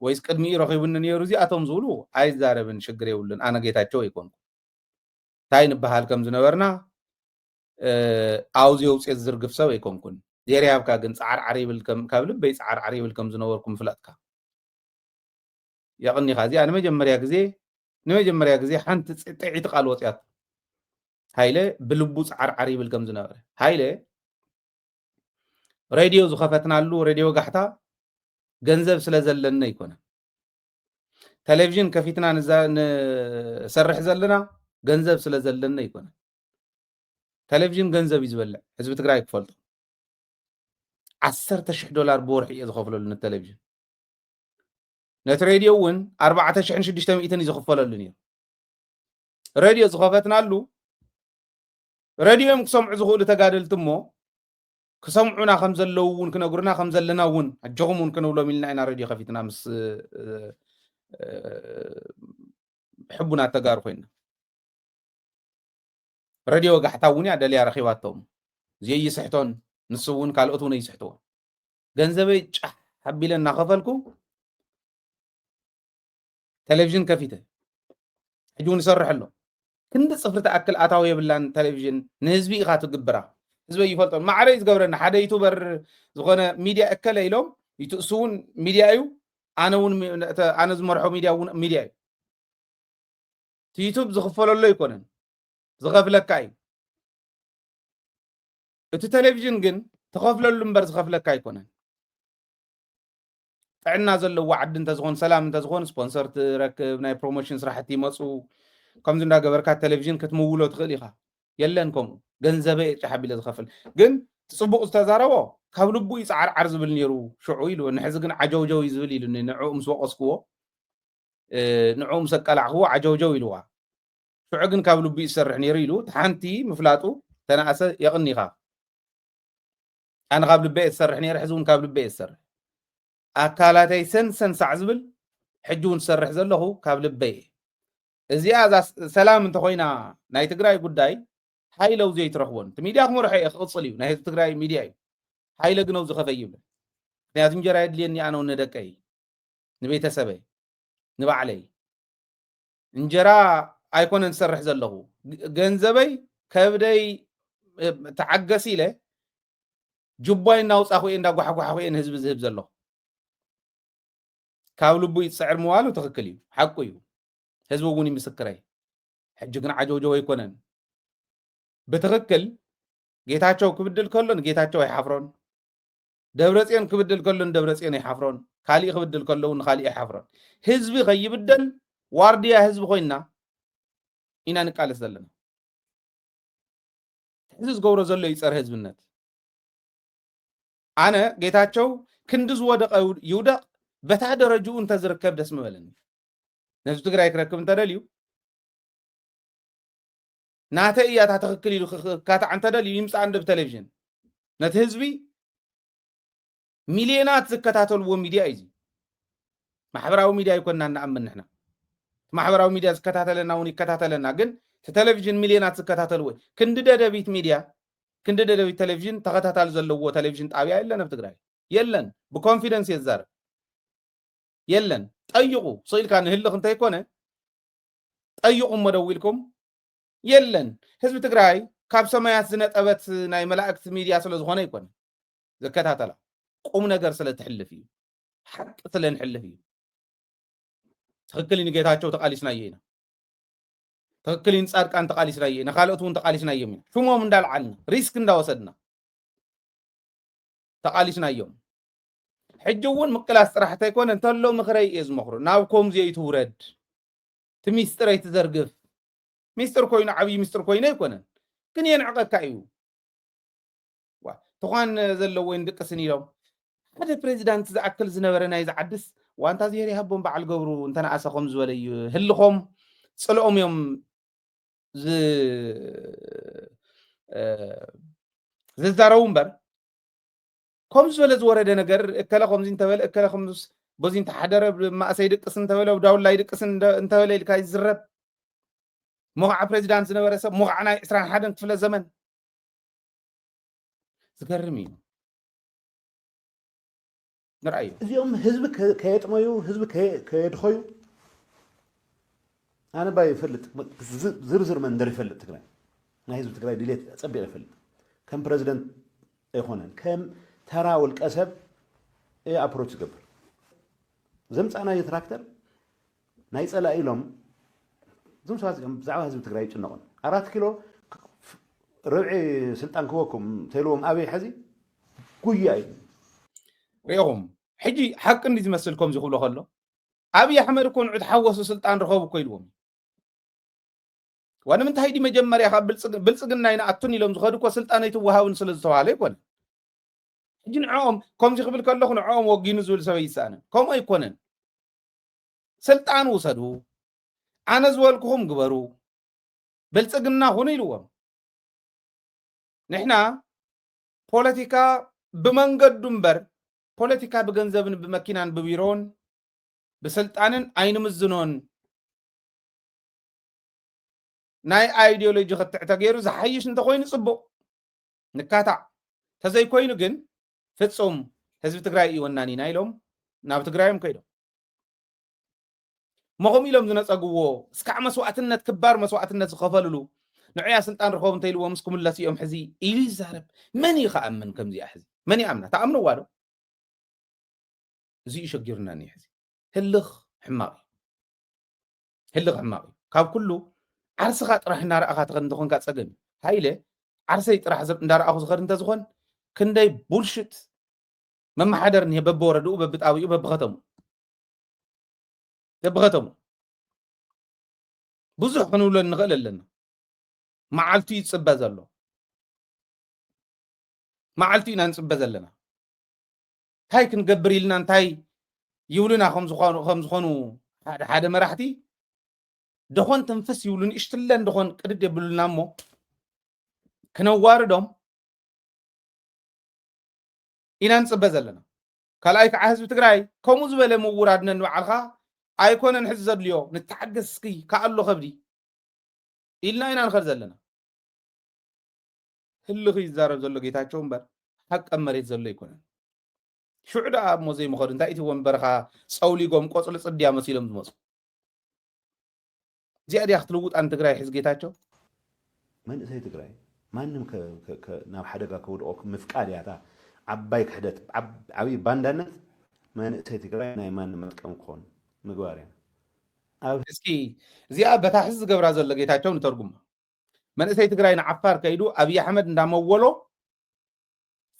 ወይስ ቅድሚ ረኺቡን ነይሩ እዚኣቶም ዝብሉ አይዛረብን ችግር የውልን አነ ጌታቸው ይኮንኩ ታይን በሃል ከም ዝነበርና አውዚ ውጽት ዝርግፍ ሰብ ይኮንኩን የሪያብካ ግን ጻዓር ዓሪብል ከም ካብ ልበይ ጻዓር ዓሪብል ከም ዝነበርኩም ፍለጥካ ያቅኒ ኻዚ አነ መጀመሪያ ጊዜ ሓንቲ ጥዒት ቃል ወጽያት ሃይለ ብልቡ ጻዓር ዓሪብል ከም ዝነበረ ሃይለ ሬዲዮ ዝኸፈትናሉ ሬዲዮ ጋሕታ ገንዘብ ስለዘለና ይኮነ ቴሌቪዥን ከፊትና ንሰርሕ ዘለና ገንዘብ ስለዘለና ይኮነ ቴሌቪዥን ገንዘብ ይዝበልዕ ህዝቢ ትግራይ ክፈልጦ $10,000 በወርሒ እዩ ዝኸፍለሉ ንቴሌቪዥን ነቲ ሬድዮ እውን 4,600 ዝኽፈለሉ ነይሩ ሬድዮ ዝኸፈትናሉ ሬድዮም ክሰምዑ ዝኽእሉ ተጋደልቲ እሞ كسمعنا خمس اللون كنا قرنا خمس لنا ون الجغمون كنا ولا ملنا إنا ردي خفيتنا مس حبنا التجارب هنا رديو قحتاوني على اللي رخيواتهم زي يسحتون نسوون كالأتون يسحتون جنزبي حبي لنا خفلكم تلفزيون كفيته حجون يصرح له كنت صفر تأكل أتاوي بالله تلفزيون نسبي خاتو قبرة زي يفلطون ما عريز قبرنا حدا يوتيوبر زغنا ميديا اكل يلوم يتسون ميديا ايو انا زمرحو ميديا يوتيوب زغفلو له يكونن زغفلك اي التلفزيون جن تخفلو لمبر زغفلك يكونن عندنا زلو وعد انت زغون سلام انت زغون سبونسر تركب ناي بروموشنز راح تيمصو كم زندا قبركا التلفزيون كتمولو تخليخا የለንኩም ገንዘበይ ጫሓቢለ ዝኸፍል ግን ጽቡቕ ዝተዛረቦ ካብ ልቡ ይፃዓርዓር ዝብል ነይሩ ሽዑ ኢሉ ንሕዚ ግን ዓጀውጀው ዝብል ኢሉ ንዕኡ ምስ ወቀስክዎ ንዕኡ ምስ ኣቀላዕኽዎ ዓጀውጀው ኢልዋ ሽዑ ግን ካብ ልቡ ይሰርሕ ነይሩ ኢሉ ሓንቲ ምፍላጡ ተናእሰ የቕኒኻ ኣነ ካብ ልበይ ዝሰርሕ ነይረ ሕዚ እውን ካብ ልበይ ዝሰርሕ ኣካላተይ ሰንሳዕ ዝብል ሕጂ እውን ዝሰርሕ ዘለኹ ካብ ልበይ እዚኣ ሰላም እንተኮይና ናይ ትግራይ ጉዳይ ሓይለው ዘይትረኽቦን እቲ ሚድያ ክመርሖ ክቕፅል እዩ ናይ ትግራይ ሚድያ እዩ ሓይለ ግን ኣብዚ ኸፈይ ይብለን ምክንያቱ እንጀራ የድልየኒ ኣነ ንደቀይ ንቤተሰበይ ንባዕለይ እንጀራ ኣይኮነን ዝሰርሕ ዘለኹ ገንዘበይ ከብደይ ተዓገሲ ኢለ ጅባይ እናውፃኹ እየ እንዳጓሓጓሓኹ እየ ንህዝቢ ዝህብ ዘለኹ ካብ ልቡ ይፅዕር ምዋሉ ትኽክል እዩ ሓቂ እዩ ህዝቢ እውን ይምስክረይ ሕጂ ግን ዓጀውጀው ኣይኮነን ብትኽክል ጌታቸው ክብድል ከሎ ንጌታቸው ኣይሓፍሮን ደብረፅዮን ክብድል ከሎ ንደብረፅዮን ኣይሓፍሮን ካሊእ ክብድል ከሎ ንካሊእ ኣይሓፍሮን ህዝቢ ከይብደል ዋርድያ ህዝቢ ኮይና ኢና ንቃለስ ዘለና ሕዚ ዝገብሮ ዘሎ ይፀር ህዝብነት ኣነ ጌታቸው ክንዲ ዝወደቐ ይውደቕ በታ ደረጅኡ እንተዝርከብ ደስ ምበለኒ ነህዝቢ ትግራይ ክረክብ እንተደልዩ ናተ እያታ ትኽክል ኢሉ ካታዕ እንተደልዩ ይምፃእ እንደ ብቴሌቭዥን ነቲ ህዝቢ ሚልዮናት ዝከታተልዎ ሚድያ እዩ ማሕበራዊ ሚድያ ይኮንና ንኣምን ንሕና ማሕበራዊ ሚድያ ዝከታተለና እውን ይከታተለና ግን ቴሌቭዥን ሚልዮናት ዝከታተልዎ ክንዲ ደደቢት ሚድያ ክንዲ ደደቢት ቴሌቭዥን ተኸታታሊ ዘለዎ ቴሌቭዥን ጣብያ የለን ኣብ ትግራይ የለን ብኮንፊደንስ የዛረብ የለን ጠይቁ ስኢልካ ንህልኽ እንተይኮነ ጠይቁ መደው ኢልኩም የለን ህዝቢ ትግራይ ካብ ሰማያት ዝነጠበት ናይ መላእክቲ ሚድያ ስለ ዝኾነ ይኮነ ዝከታተላ ቁም ነገር ስለ ትሕልፍ እዩ ሓቂ ስለ ንሕልፍ እዩ ትኽክል ንጌታቸው ተቃሊስናየ ኢና ትኽክል ጻድቃን ተቃሊስናየ ኢና ካልኦት እውን ተቃሊስናዮም ኢና ሽሞም እንዳልዓልና ሪስክ እንዳወሰድና ተቃሊስናዮም ሕጂ እውን ምቅላስ ጥራሕተ ይኮነ እንተሎ ምኽረይ እየ ዝመኽሮ ናብ ከምዚ ይትውረድ እቲ ሚስጥረይ ትዘርግፍ ሚስጥር ኮይኑ ዓብይ ሚስጥር ኮይኑ ኣይኮነን ግን የንዕቐካ እዩ ትኳን ዘለዎ ይንድቅስን ኢሎም ሓደ ፕሬዚዳንት ዝኣክል ዝነበረ ናይ ዝዓድስ ዋንታ ዜር ይሃቦም በዓል ገብሩ እንተነኣሰኹም ዝበለ እዩ ህልኾም ፅልኦም እዮም ዝዛረቡ እምበር ከምዚ ዝበለ ዝወረደ ነገር እከለ ከምዚ እንተበለ እከለ ከምዚ በዚ እንተሓደረ ማእሰይ ድቅስ እንተበለ ዳውላ ይድቅስ እንተበለ ኢልካ ይዝረብ ሙղዓ ፕሬዚዳንት ዝነበረ ሰብ ሙղዓ ናይ 21 ክፍለ ዘመን ዝገርም እዩ ንርአዩ እዚኦም ህዝቢ ከየጥመዩ ህዝቢ ከየድኸዩ ኣነ ባይ ይፈልጥ ዝርዝር መንደር ይፈልጥ ትግራይ ናይ ህዝቢ ትግራይ ድሌት ፀቢቕ ይፈልጥ ከም ፕሬዚደንት ኣይኮነን ከም ተራ ውልቀ ሰብ ኣፕሮች ዝገብር ዘምፃናዮ ትራክተር ናይ ፀላእ ኢሎም እዞም ሰባት እዚኦም ብዛዕባ ህዝቢ ትግራይ ይጭነቑን 4 ኪሎ ربعي سلطان كوكم تلوم أبي حزي قوي ريهم حجي حق إني تمثلكم زي خلو خلو أبي أحمد يكون عد حوس سلطان رخوب كويلهم وأنا من تهيدي مجمر يا خاب بلصقنا هنا أتوني لهم زخدوك وسلطان يتوها ونسلزتوا عليك ولا حجي نعوم كم زي قبل كله نعوم وجينو زول سوي سنة كم يكونن سلطان وصدوا أنا زوالكم قبروا بلصقنا هنا يلوم نحنا بوليتيكا بمنقد دنبر بوليتيكا بجنزبن بمكينان ببيرون بسلطانن أين مزنون ناي ايديولوجي خط تغيرو زحيش انت خوين صبو نكاتا تزي كوينو جن فتصوم حزب تግራይ ይወናኒ ናይሎም ናብ ትግራይም ከይዶም መቆም ኢሎም ዝነፀግዎ እስካዕ መስዋዕትነት ክባር መስዋዕትነት ዝኸፈልሉ ንዕያ ስልጣን ረኸቡ እንተይልዎም እስኩምላስ እዮም ሕዚ ኢሉ ይዛረብ መን ይኸኣምን ከምዚኣ ሕዚ መን ይኣምና ተኣምንዋ ዶ እዚ ይሸጊርናኒ ሕዚ ህልኽ ሕማቕ ካብ ኩሉ ዓርስኻ ጥራሕ እናረኣኻ ትኸድ እንትኾንካ ፀገም ሃይለ ዓርሰይ ጥራሕ እንዳረኣኹ ዝኸድ እንተዝኾን ክንደይ ቡልሽት መማሓደር እኒሄ በብወረድኡ በብጣቢኡ በብኸተሙ ብዙሕ ክንብሎ ንኽእል ኣለና معلتو يتصبى زلو معلتو إنا نصبى زلنا هاي كنقبر لنا انتاي يولنا خمس خونو حدا مراحتي دخون تنفس يولون اشتلن دخون قدد يبلنا مو كنواردهم إنا نصبى زلنا كلاي كحزب تግራይ كمو زبله موراد نبعلخا ايكونن حزب اليوم نتحقس سكي كالو خبدي إلنا إنا نخرج زلنا هل خي زارب زلو جيتاچو امبر حق مريت زلو يكون شعدا موزي مخد انت ايتي ومبرخا صولي قوم قصل صديا مسيلم زمص زيادة يختلوت أن تግራይ حز جيتاچو من سي تግራይ ማንም ናብ ሓደጋ ከውድቆ ምፍቃድ ያታ عباي كحدت عبي باندانت ما نأتي تقرأ ناي ما نمتكم كون مقوارين اسكي زي أبتا حز قبر هذا اللي جيتاچو نترجم ما نأتي تقرأ عفار كيدو أبي أحمد ندام أولو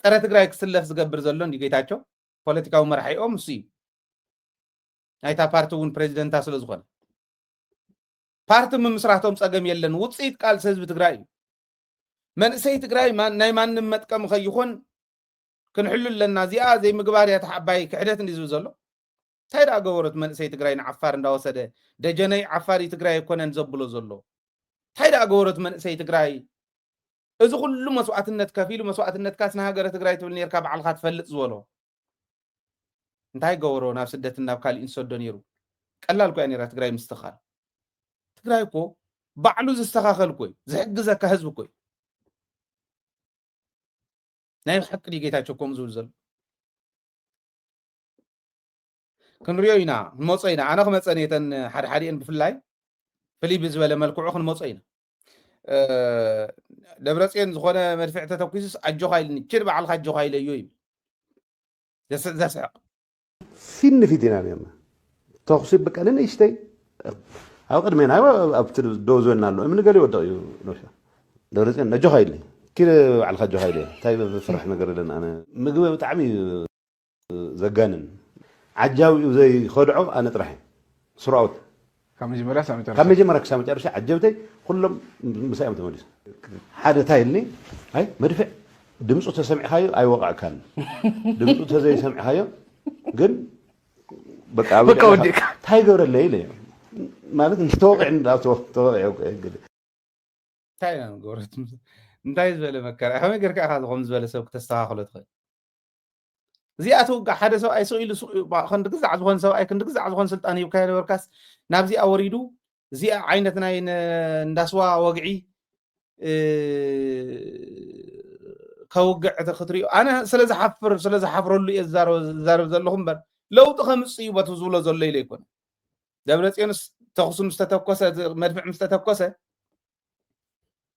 ترى تقرأ كسلف زقبر زلون دي جيتاچو بوليتيكا ومرحي أو مسي هاي تا بارتون بريزيدنت أصل زغن بارت من مسرحتهم سأقم يلن وتصيد قال سيزب تقرأ ما نأتي تقرأ ما ناي ما نمتكم خيخون كنحل لنا زي مقباريا تحباي كحدت نديزو زلو تايدا قورت من سي تقراي عفار ندا وسده دجني عفاري تقراي كونن زبلو زلو تايدا قورت من سي تقراي اذا كل مسوعتነት كفيل مسوعتነት كاسنا هاجر تقراي تبل نيركا بعلخات فلط زولو انتاي قورو ناف سدتنا بكال انسودو نيرو قلال كو انيرا تقراي مستخال تقراي كو بعلو زستخاخل كوي زحجزك حزب كوي ناي حق لي جيتاچو كوم زولزل كنريوينا موصينا انا خمصنيتن حد حدين بفلاي فلي بزبله ملكعو خنموصينا دبرصين زخونه مدفع تتوكيس اجو خايلني كير بعل خاجو خايل يوي زسق في دينا يما توخسي بقلن ايشتي او قدمنا ابت دوزونا له من قال يودو نوشا دبرصين نجو خايل كير على خاجو خايل تاي بفرح نغير لنا انا مغبه بطعمي زغانن عجاوي زي خدعو انا طرحي سراوت كم جمرة سامتر كم جمرة سامتر عجبتي كلهم مسايم تملس حدا تايلني هاي مدفع دمصو تسمع هاي اي وقع كان دمصو تزي سمع هاي ግን በቃ ወዲካ ታይገር ለይለ ማለት እንተወቅዕ ተወቅዕ እንግዲህ ታይና ጎረት እንታይ ዝበለ መከራ ከመይ ጌርካ ኢኻ ዝኸም ዝበለ ሰብ ክተስተኻኽሎ ትኽእል እዚኣቱ ሓደ ሰብ ኣይሰኢሉ ክንድግዛዕ ዝኾን ሰብ ኣይ ክንድግዛዕ ዝኾን ስልጣን ሂብካ ነበርካስ ናብዚኣ ወሪዱ እዚኣ ዓይነት ናይ እንዳስዋ ወግዒ كوقع تخطري أنا سلزحفر اللي الزارب زلهم بر لو تخمسي وتزول زل يكون دبلت ينس تخصم مستتوكسة مدفع مستتوكسة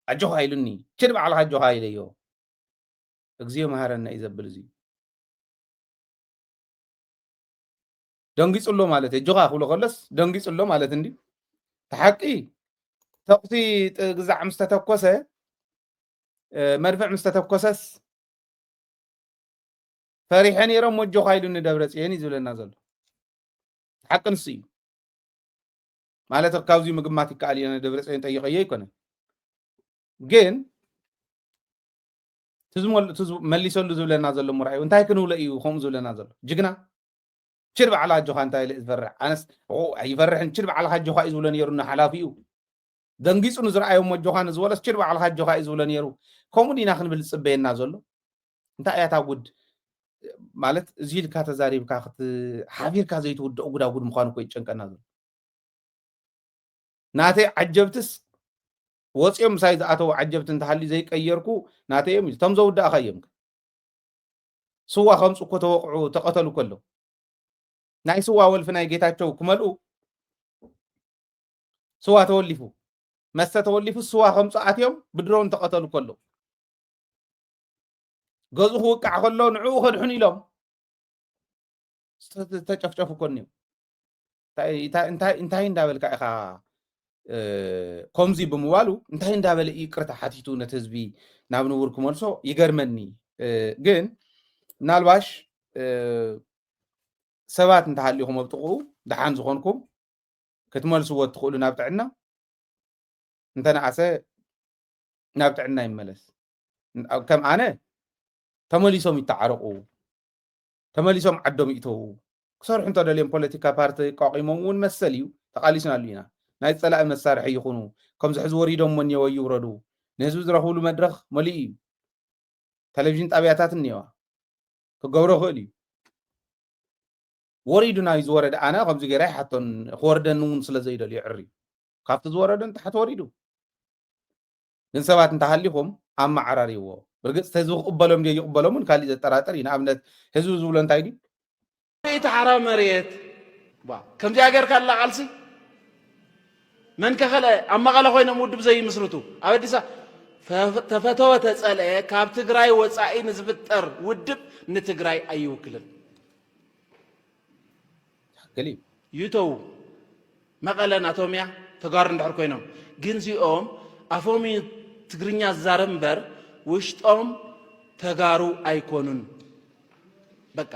أجو هايلني كذب على هجو هايليو أجزيه مهارنا إذا بلزي دنجيس الله مالته جوها خلو خلص دنجيس الله مالته عندي تحقي تقصي جزع مستتوكسة مدفع مستتوكسس فريحان يرم وجو خايلون دبرت يعني زولنا زل حق نسي مالته كاوزي مغماتي قال انا دبرت يعني طيقيه يكون جن تزمول مليسول زولنا زل مرعي وانت هيك نولئي خم زولنا زل جغنا شرب على جوها انت يفرح انس يفرح شرب على جوها يزولن يرنا حلافيو دنجيس نزرعيهم وجوهان زولس شرب على جوها يزولن يرو كومودينا خنبل صبينا زلو انت اياتا ود مالت زيل كا تزاريب كا خت حبير كا زيت ود غدا غد مخانو كو يچنقنا زلو ناتي عجبتس وصيم سايز اتو عجبت انت حلي زي قيركو ناتي يم تمزو ودا اخيم سوا خمس كو توقعوا تقتلوا كله ناي سوا ولفناي جيتاچو كملو سوا تولفو مستتولفو سوا خمس اتيوم بدرون تقتلوا كله غزو وقع كله نعو خدحن يلوم تچفچفو كونيو انتاي እንዳበልካ ኢኻ ኮምዚ ብምዋሉ እንታይ እንዳበለ ይቅርታ ሓቲቱ ነተዝቢ ናብ ንውርኩ መልሶ ይገርመኒ ግን ናልባሽ ሰባት እንተሃሊኹም ኣብጥቑ ደሓን ዝኾንኩም ክትመልስዎ ትኽእሉ ናብ ጥዕና እንተነኣሰ نابتعنا يملس كم أنا تمليسهم يتعرقوا تمليسهم عدهم يتوه كسر حنت دليل بوليتيكا بارتي قاقيمون مسليو تقاليسنا لينا نايت طلع مسارح يخونوا كم زحز وريدهم من يوردوا نزو زرهولو مدرخ مليء تلفزيون طابياتات النيوا كغورو خلي وريدنا يزورد انا كم زي راي حتى خوردن سلا زيدل يعري كافت زوردن تحت وريدو من سبات انت حليهم اما عراريو برغص تزو قبلهم دي يقبلهم كالي زطراطر ين امنت هزو زولن انتايدي بيت حرام مريت كم جا غير كلا قالسي من كخله اما قال خوينا مودب زي مسرتو ابديسا تفتو تصله كاب تግራይ ወጻኢ ንዝፍጠር ውድብ ንትግራይ አይውክልን ገሊ ይተው መቀለን አቶሚያ ተጋር እንዳር ኮይኖም ግን ዚኦም አፎሚ ትግርኛ ዛረምበር ውሽጦም ተጋሩ አይኮኑን በቃ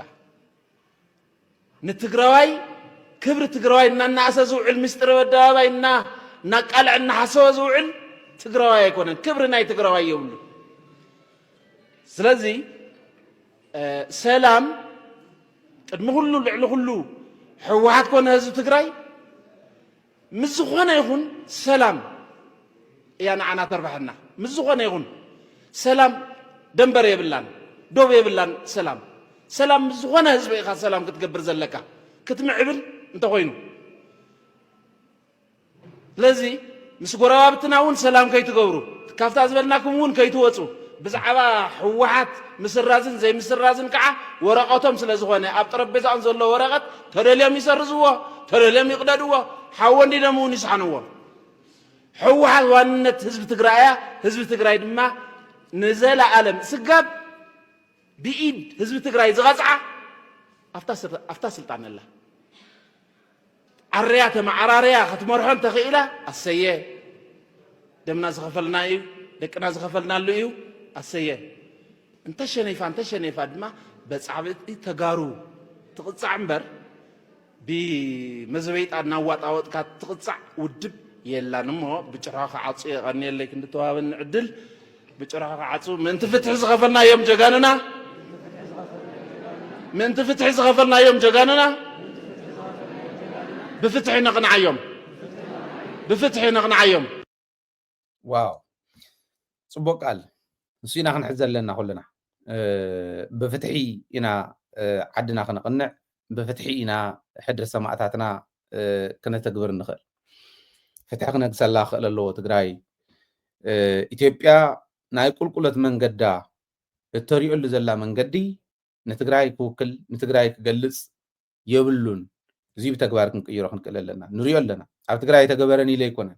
ንትግራይ ክብር ትግራይ እና ናሰዙ ዕል ምስጥር ወዳባይና ናቃልዕና ሐሰወዙ ዕል ትግራይ አይኮነን ክብር ናይ ትግራይ ይውሉ ስለዚህ ሰላም ቅድም ሁሉ ልዕሊ ሁሉ ሕወሓት ኮነ ህዝብ ትግራይ ምዝኾነ ይኹን ሰላም ያና አና ተርባሕና ምዝኾነ ይኹን ሰላም ደንበር የብላን ዶብ የብላን ሰላም ሰላም ምዝኾነ ህዝብ ኢኻ ሰላም ክትገብር ዘለካ ክትምዕብል እንተ ኮይኑ ስለዚህ ምስ ጎረባብትናውን ሰላም ከይትገብሩ ካፍታ ዝበልናኩምውን ከይትወፁ ብዛዕባ ሕወሓት ምስራዝን ዘይ ምስራዝን ከዓ ወረቐቶም ስለ ዝኾነ ኣብ ጠረጴዛኦም ዘሎ ወረቐት ተደልዮም ይሰርዝዎ ተደልዮም ይቕደድዎ ሓወንዲ ደምውን ይስሓንዎ ሕወሓት ዋንነት ህዝቢ ትግራይ ህዝቢ ትግራይ ድማ ንዘለዓለም ስጋብ ብኢድ ህዝቢ ትግራይ ዝቐፅዓ ኣፍታ ስልጣን ኣላ عريا تمعراريا ختمرحن تخيلا السيه دمنا زغفلنا ايو دقنا زغفلنا له ايو السيه انت شنيفا دما بصعبت تغارو تقصع امبر بمزبيط اناواطاوط كا تقصع ودب يلانمو بچراخ عصي غنيلك اندتوابن عدل بچراخ عصو من تفتح زغفلنا يوم جغاننا من تفتح زغفلنا يوم جغاننا بفتحي نقنع يوم بفتحي نقنع يوم واو صبوق قال نسينا خنحزل لنا كلنا بفتحي إنا عدنا خنقنع بفتحي إنا حدر سماعتاتنا كنا تقبر النخل فتح خنق سلاخ للو تقراي إثيوبيا ناي كل من قدا الطريق اللي زلا من قدي نتقراي كوكل نتقراي كجلس يبلون زي بتكباركم كيروحن كللنا نريو لنا عبد تقراي تقبرني ليكون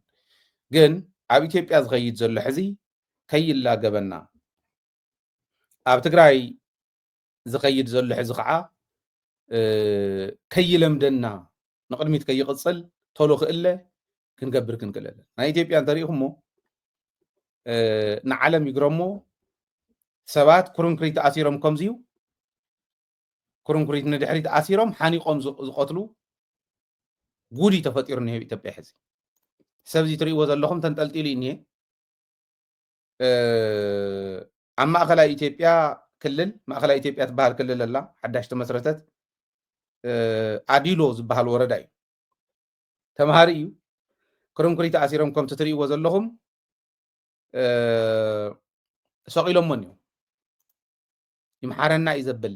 جن عبد إثيوبيا زغيد زل حزي كي لا قبلنا عبد تقراي زغيد زل حزي قعا كي لمدنا نقدميت كي يقصل طولو إلا كنقبر كنكللنا نا إثيوبيا عن طريقهم نعلم يقرمو سبات كرنكريت أسيرهم كمزيو كرنكريت ندحريت أسيرهم حاني قوم زقتلو ጉዲ ተፈጢሩ ነው ኢትዮጵያ ሕዚ ሰብዚ ትሪእዎ ዘለኹም ተንጠልጢሉ እኒሄ ኣብ ማእኸላይ ኢትዮጵያ ክልል ማእኸላይ ኢትዮጵያ ትበሃል ክልል ኣላ ሓዳሽ ተመስረተት ኣዲሎ ዝበሃል ወረዳ እዩ ተምሃሪ እዩ ክርንኩሪት ኣሲሮም ከምቲ ትሪእዎ ዘለኹም ሰቂሎሞን እዩ ይምሓረና እዩ ዘብል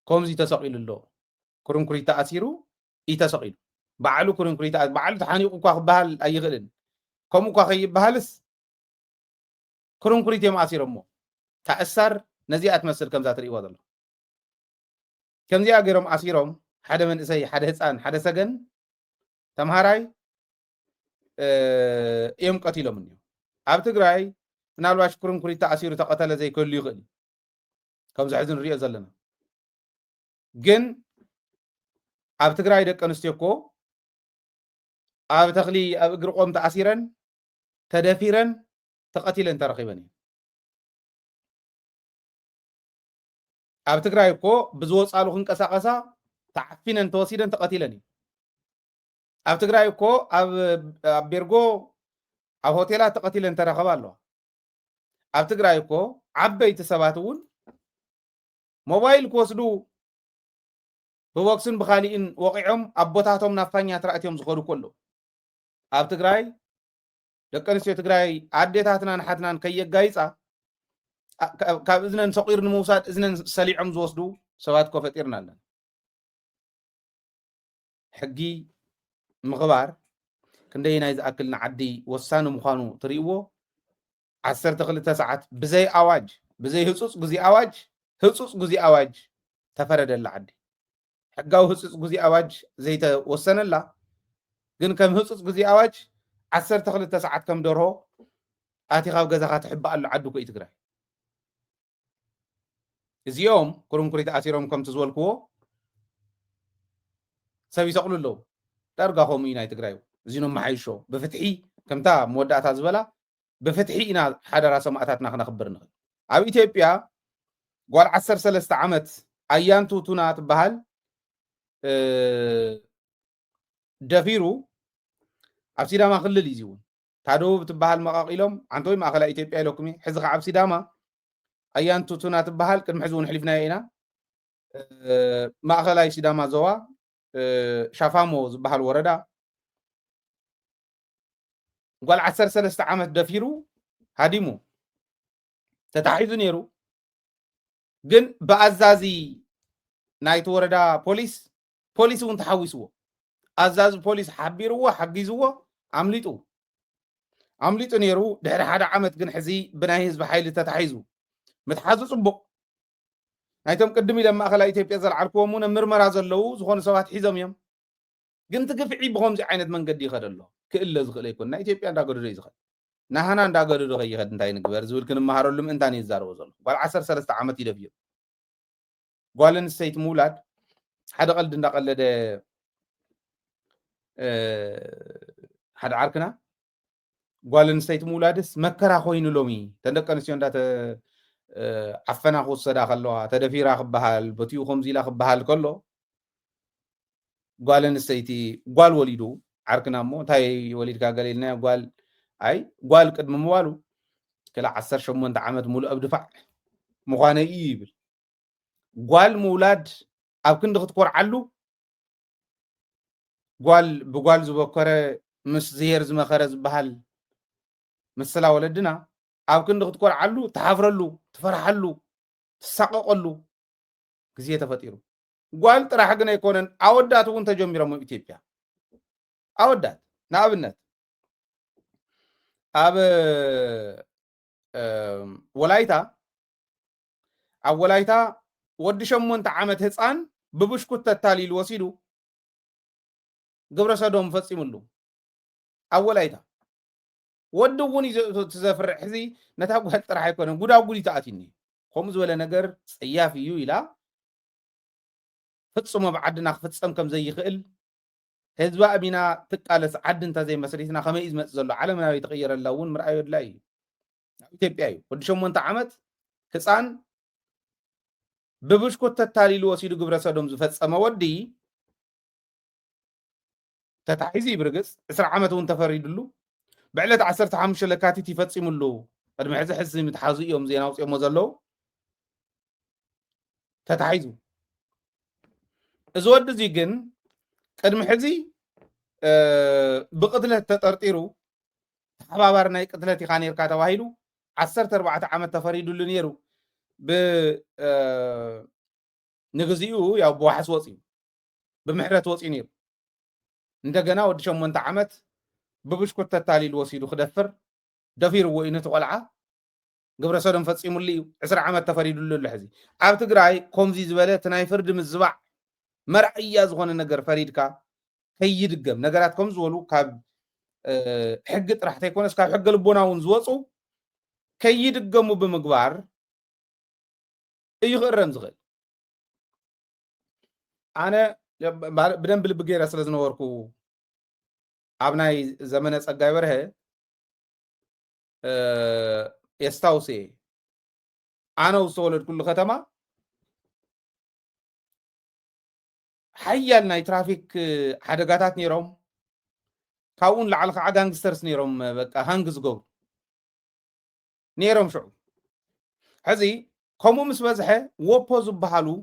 ከምዚ ተሰቂሉ ኣሎ ክርንኩሪት ኣሲሩ ኢተሰቂሉ ባዕሉ ክርንኩሪት ባዕሉ ተሓኒቁ እኳ ክበሃል ኣይኽእልን ከምኡ እኳ ከይበሃልስ ክርንኩሪት እዮም ኣሲሮሞ ተኣሳር ነዚኣ ትመስል ከምዛ ትሪእዎ ዘሎ ከምዚኣ ገይሮም ኣሲሮም ሓደ መንእሰይ ሓደ ህፃን ሓደ ሰገን ተምሃራይ እዮም ቀቲሎም እኒሁ ኣብ ትግራይ ምናልባሽ ክርንኩሪት ተኣሲሩ ተቐተለ ዘይከሉ ይኽእል ከምዚ ሕዚ ንሪኦ ዘለና ግን ኣብ ትግራይ ደቂ ኣንስትዮ እኮ ኣብ ተኽሊ ኣብ እግሪ ቆም ተኣሲረን ተደፊረን ተቐቲለን ተረኺበን እዩ ኣብ ትግራይ እኮ ብዝወፃሉ ክንቀሳቐሳ ተዓፊነን ተወሲደን ተቐቲለን እዩ ኣብ ትግራይ እኮ ኣብ ቤርጎ ኣብ ሆቴላት ተቐቲለን ተረኸባ ኣለዋ ኣብ ትግራይ እኮ ዓበይቲ ሰባት እውን ሞባይል ክወስዱ ብቦክስን ብኻሊእን ወቂዖም ኣቦታቶም ናብ ፋኛ ተራእትዮም ዝኸዱ ከሎ ኣብ ትግራይ ደቂ ኣንስትዮ ትግራይ ኣዴታትናን ሓትናን ከየጋይፃ ካብ እዝነን ሰቂር ንምውሳድ እዝነን ሰሊዖም ዝወስዱ ሰባት ኮ ፈጢርና ኣለና ሕጊ ምኽባር ክንደይ ናይ ዝኣክል ንዓዲ ወሳኒ ምዃኑ ትርእይዎ 12 ሰዓት ብዘይ ኣዋጅ ብዘይ ህፁፅ ግዜ ኣዋጅ ተፈረደላ ዓዲ ሕጋዊ ህፁፅ ግዜ ኣዋጅ ዘይተወሰነላ ግን ከም ህፁፅ ግዜ ኣዋጅ 12 ሰዓት ከም ደርሆ ኣቲኻ ኣብ ገዛኻ ትሕባእ ኣሎ ዓዲ ኮ እዩ ትግራይ እዚኦም ኩርምኩሪት ኣሲሮም ከምቲ ዝበልክዎ ሰብ ይሰቕሉ ኣለዉ ዳርጋ ከምኡ እዩ ናይ ትግራይ እዚኖም መሓይሾ ብፍትሒ ከምታ መወዳእታ ዝበላ ብፍትሒ ኢና ሓደራ ሰማእታትና ክነኽብር ንኽእል ኣብ ኢትዮጵያ ጓል 13 ዓመት ኣያንቱ ቱና ትበሃል ደፊሩ ኣብ ሲዳማ ክልል እዩ እውን ታደቡብ ትበሃል መቃቂሎም ዓንተ ወይ ማእኸላይ ኢትዮጵያ ኢለኩም ሕዚ ከዓ ኣብ ሲዳማ ኣያንቱ ቱና ትበሃል ቅድሚ ሕዚ እውን ሕሊፍናዮ ኢና ማእኸላይ ሲዳማ ዞባ ሻፋሞ ዝበሃል ወረዳ ጓል 13 ዓመት ደፊሩ ሃዲሙ ተታሒዙ ነይሩ ግን ብኣዛዚ ናይቲ ወረዳ ፖሊስ እውን ተሓዊስዎ ኣዛዚ ፖሊስ ሓቢርዎ ሓጊዝዎ ኣምሊጡ ነይሩ ድሕሪ 1 ዓመት ግን ሕዚ ብናይ ህዝቢ ሓይሊ ተታሒዙ ምትሓዙ ፅቡቅ ናይቶም ቅድም ኢሎም ማእኸላይ ኢትዮጵያ ዘልዓልክዎም እውን ምርመራ ዘለው ዝኾኑ ሰባት ሒዞም እዮም ግን ትግፍዒ ብከምዚ ዓይነት መንገዲ ይኸድ ኣሎ ክእለ ዝኽእል ኣይኮን ናይ ኢትዮጵያ እንዳገደዶ እዩ ዝኸድ ናህና እንዳገደዶ ከይኸድ እንታይ ንግበር ዝብል ክንመሃረሉ ምእንታን እዩ ዝዛረቦ ዘሎ ጓል 13 ዓመት ይደፍዮ ጓል ኣንስተይቲ ምውላድ ሓደ ቀልዲ እንዳቀለደ ሓደ ዓርክና ጓል ኣንስተይቲ ምውላድስ መከራ ኮይኑ ሎሚ ተን ደቂ ኣንስትዮ እንዳተ ዓፈና ክወሰዳ ከለዋ ተደፊራ ክበሃል በትዩ ከምዚ ኢላ ክበሃል ከሎ ጓል ኣንስተይቲ ጓል ወሊዱ ዓርክና እሞ እንታይ ወሊድካ ገሊልና ጓል ቅድሚ ምባሉ ክላ 18 ዓመት ሙሉእ ኣብ ድፋዕ ምዃነ እዩ ይብል ጓል ምውላድ ኣብ ክንዲ ክትኮርዓሉ ጓል ብጓል ዝበከረ ምስ ዝሄር ዝመኸረ ዝበሃል ምስላ ወለድና ኣብ ክንዲ ክትኮርዓሉ ተሓፍረሉ ትፈርሓሉ ትሳቀቀሉ ግዜ ተፈጢሩ ጓል ጥራሕ ግን ኣይኮነን ኣወዳት እውን ተጀሚሮም ኣብ ኢትዮጵያ ኣወዳት ንኣብነት ኣብ ወላይታ ወዲ 8 ዓመት ህፃን ብብሽኩት ተታሊሉ ወሲዱ ግብረ ሰዶም ፈፂሙሉ ኣብ ወላይታ ወዲ እውን ዝዘፍርሕ ሕዚ ነታ ጓል ጥራሕ ኣይኮነን ጉዳጉዲ ተኣትኒ ከምኡ ዝበለ ነገር ፀያፍ እዩ ኢላ ፍፅሞ ብዓድና ክፍፀም ከም ዘይኽእል ህዝባ ኣሚና ትቃለስ ዓዲ እንተዘይመስሪትና ከመይ እዩ ዝመፅእ ዘሎ ዓለምናዊ ተቀየረላ እውን ምርኣዮ ድላ እዩ ኣብ ኢትዮጵያ እዩ ወዲ 8 ዓመት ህፃን ብብሽኩት ተታሊሉ ወሲዱ ግብረ ሰዶም ዝፈፀመ ወዲ ተታሒዙ ይብርግፅ 20 ዓመት እውን ተፈሪዱሉ ብዕለት 15 ለካቲት ይፈፂሙሉ ቅድሚ ሕዚ ምትሓዙ እዮም ዜና ውፅኦሞ ዘለው ተታሒዙ እዚ ወዲ እዚ ግን ቅድሚ ሕዚ ብቅትለት ተጠርጢሩ ተሓባባሪ ናይ ቅትለት ኢኻ ነርካ ተባሂሉ 14 ዓመት ተፈሪዱሉ ነይሩ ንግዚኡ ያው ብዋሕስ ወፂኡ ብምሕረት ወፂኡ ነይሩ እንደገና ወዲ 8 ዓመት ብብሽኩት ተታሊሉ ወሲዱ ክደፍር ደፊርዎ እዩ ነቲ ቆልዓ ግብረ ሰዶም ፈፂሙሉ እዩ 20 ዓመት ተፈሪዱሉ ኣሎ ሕዚ ኣብ ትግራይ ከምዚ ዝበለ እቲ ናይ ፍርዲ ምዝባዕ መርዓያ ዝኾነ ነገር ፈሪድካ ከይድገም ነገራት ከም ዝበሉ ካብ ሕጊ ጥራሕ ተይኮነስ ካብ ሕጊ ልቦና እውን ዝወፁ ከይድገሙ ብምግባር እዩ ክእረም ዝኽእል ኣነ ብደንብ ልቢ ገይረ ስለ ዝነበርኩ ኣብ ናይ ዘመነ ፀጋይ በርሀ የስታውስ ኣነ ዝተወለድኩሉ ከተማ ሓያል ናይ ትራፊክ ሓደጋታት ነይሮም ካብኡን ላዕሊ ከዓ ጋንግስተርስ ነይሮም በቃ ሃንግ ዝገብሩ ነይሮም ሽዑ حزي كمو مس بزحه ووبوز بحالو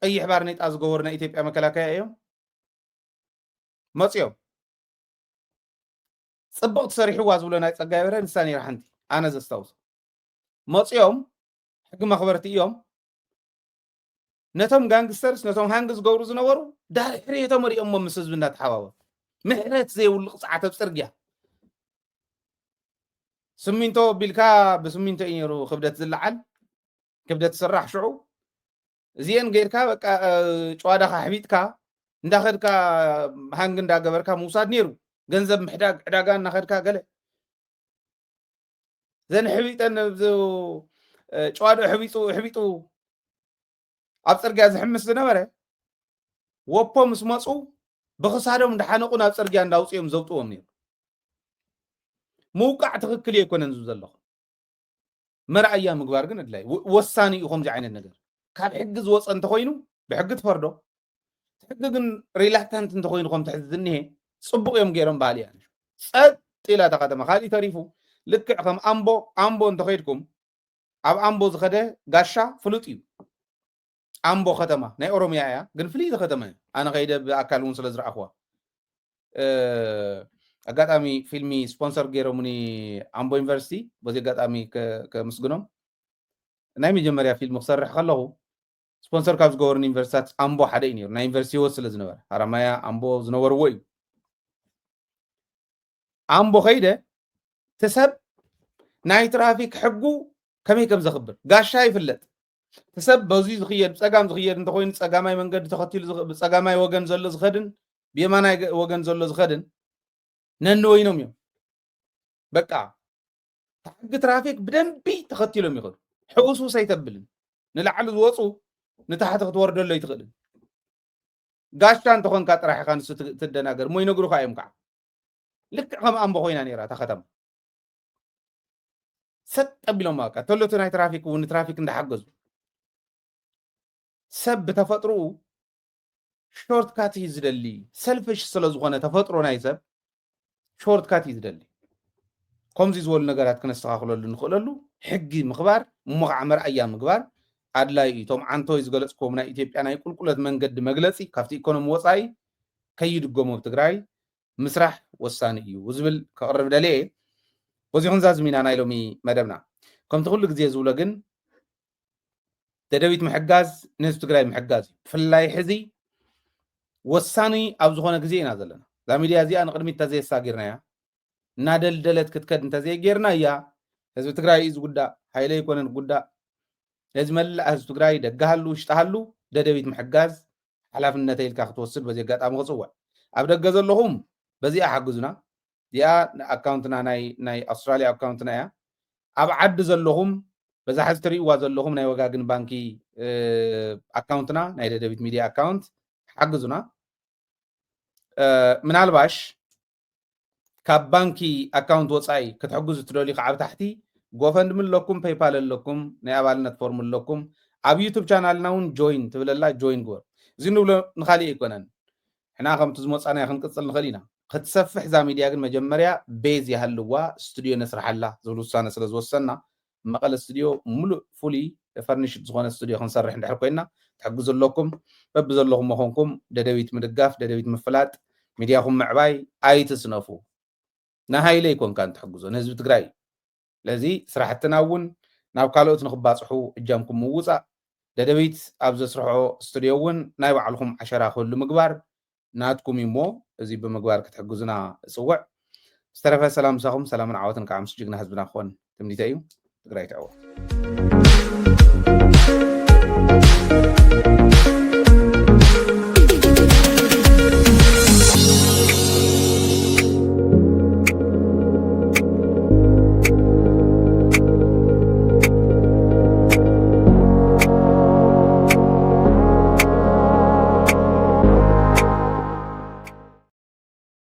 قيح بارنيط ازغورنا ኢትዮጵያ መከላከያ እዮም መጽዮም ጽቡቅ ተሰሪሕዋ ዝብሎ ናይ ጸጋይ በረ ንሳኒ ሓንቲ ኣነ ዘስታውስ መጽዮም ሕጊ መኽበርቲ እዮም ነቶም ጋንግስተርስ ነቶም ሃንግ ዝገብሩ ዝነበሩ ዳሕሪቶም ሪኦም ምስ ህዝቢ እናተሓባበሩ ምሕረት ዘይብሉ ቅፅዓተ ጽርግያ ስሚንቶ ቢልካ በስሚንቶ ይነሩ ክብደት ዝለዓል ክብደት ስራሕ ሽዑ እዚአን ገይርካ በቃ ጨዋዳኻ ሕቢጥካ እንዳኸድካ ሃንግ እንዳገበርካ ሙሳድ ነይሩ ገንዘብ ምሕዳግ ዕዳጋ እናኸድካ ገለ ዘን ሕቢጠን ጨዋዳ ሕቢጡ ኣብ ጽርግያ ዝሕምስ ዝነበረ ወፖ ምስ መጹ ብኽሳዶም እንዳሓነቁ ናብ ጽርግያ እንዳውፅዮም ዘውጥዎም ነይሩ موقع تخكل يكون نزول زلخ مرأيا مقبار قن أدلاي وصاني يخوم زي عين النجار كاب حجز وص أنت خوينو بحجة فردو حجة ريلاكتانت أنت خوينو خم تحت الدنيا صبغ يوم جيرم بالي يعني سأت إلى تقدم خالي تعرفوا لك خم أمبو أنت خيركم أب أمبو زخده قاشة فلوتيو أمبو ختمه ناي أوروميا يا قن فلي ختمه أنا قيد بأكلون سلزر أخوة أقاتامي فيلمي سبونسر جيرومني أمبو يونيفرسيتي بزي أقاتامي كمسجونم نايمي جمريا فيلم مصرح خلاه سبونسر كابز جورن يونيفرسيتي أمبو حدا ينير نا يونيفرسيتي وصل زنور هرمايا أمبو زنور وي أمبو خيده تسب ناي ترافيك حقو كمي كم زخبر قاش شايف اللت تسب بوزي زخير بسقام زخير انت خوين سقاماي منقد تخطيل بسقاماي وغن زل زخدن بيماناي وغن زل زخدن ننو ينوم يوم بقى حق ترافيك بدنبي تخطيلهم يخد حقوسو سيتبلن نلعل زوصو نتحت تورد له يتخدن غاشان تخون كاتراح خان تدناغر مو ينغرو خايم كع لك خم ام بخوينا نيرا تختم ست قبلوا ماكا تولو تناي ترافيك ون ترافيك اندحجزو سب تفطرو شورت كات يزدلي سلفش سلازغونه تفطرو ناي سب شورت كات يزدلي كومزي زول نغرات كنستخاخلو نخللو حقي مخبار مغعمر ايام مخبار ادلاي توم عنتو يزغلصكم نا ايثيوبيا ناي قلقلت منقد مغلصي كافتي ايكونومي وصاي كيدغمو بتግራይ مسرح وساني እዩ وزبل كقرب دلي وزيون زازمينا نايلومي مدبنا كم تقول لك زي زولا جن تدويت محجاز ناس تقرأ محجاز فلاي حزي وساني أبزخونا جزينا زلنا زميلي هذي أنا قدمي تزي ساقرنا يا نادل دلت كتكد تزي جيرنا يا لازم تقرأ إيز قدا هايلي يكون قدا لازم لازم تقرأ دجهلو اشتهلو تدويت محجاز على في النتائج كاختوصل بزي قات أم غصوة أبدأ جزء لهم بزي أحجزنا يا أكاونتنا ناي أستراليا أكاونتنا يا أبعد زلهم بزا حزتري وازلهم ناي وغاقن بانكي أكاونتنا ناي ديفيد ميديا أكاونت حجزنا من الباش كاب بانكي أكاونت وصاي كتحجزوا تدولي قاعد تحتي غوفند من لكم باي بال لكم ناي أبالنا تفورم لكم أب يوتيوب channel ناون جوين تبل الله جوين غور زينو نخالي يكونن حنا خم تزموص أنا خنقصل نخلينا ختصفح ذا ميديا جن مجمريا بيز يهلوا استوديو نسرح الله زولو سنة سلز وصلنا مقال استوديو ملو فولي فرنش زغون استوديو خنصرح ندحر كوينا تحجزوا لكم ببزل لكم مخونكم ددويت مدقاف ددويت مفلات ميدياكم معباي اي تسنفو نهاي ليكم كان تحجزوا نهزب تقراي لذي سرح التناون ناو كالوت نخباصحو اجامكم مووصا ددويت ابز سرحو استوديوون ناي وعلكم 10 كل مقبار ناتكم يمو ازي بمقبار كتحجزنا سوع استرفا سلام ساهم سلام عواتن كعمس جيغنا حزبنا اخوان تمديتايو تقراي تعوض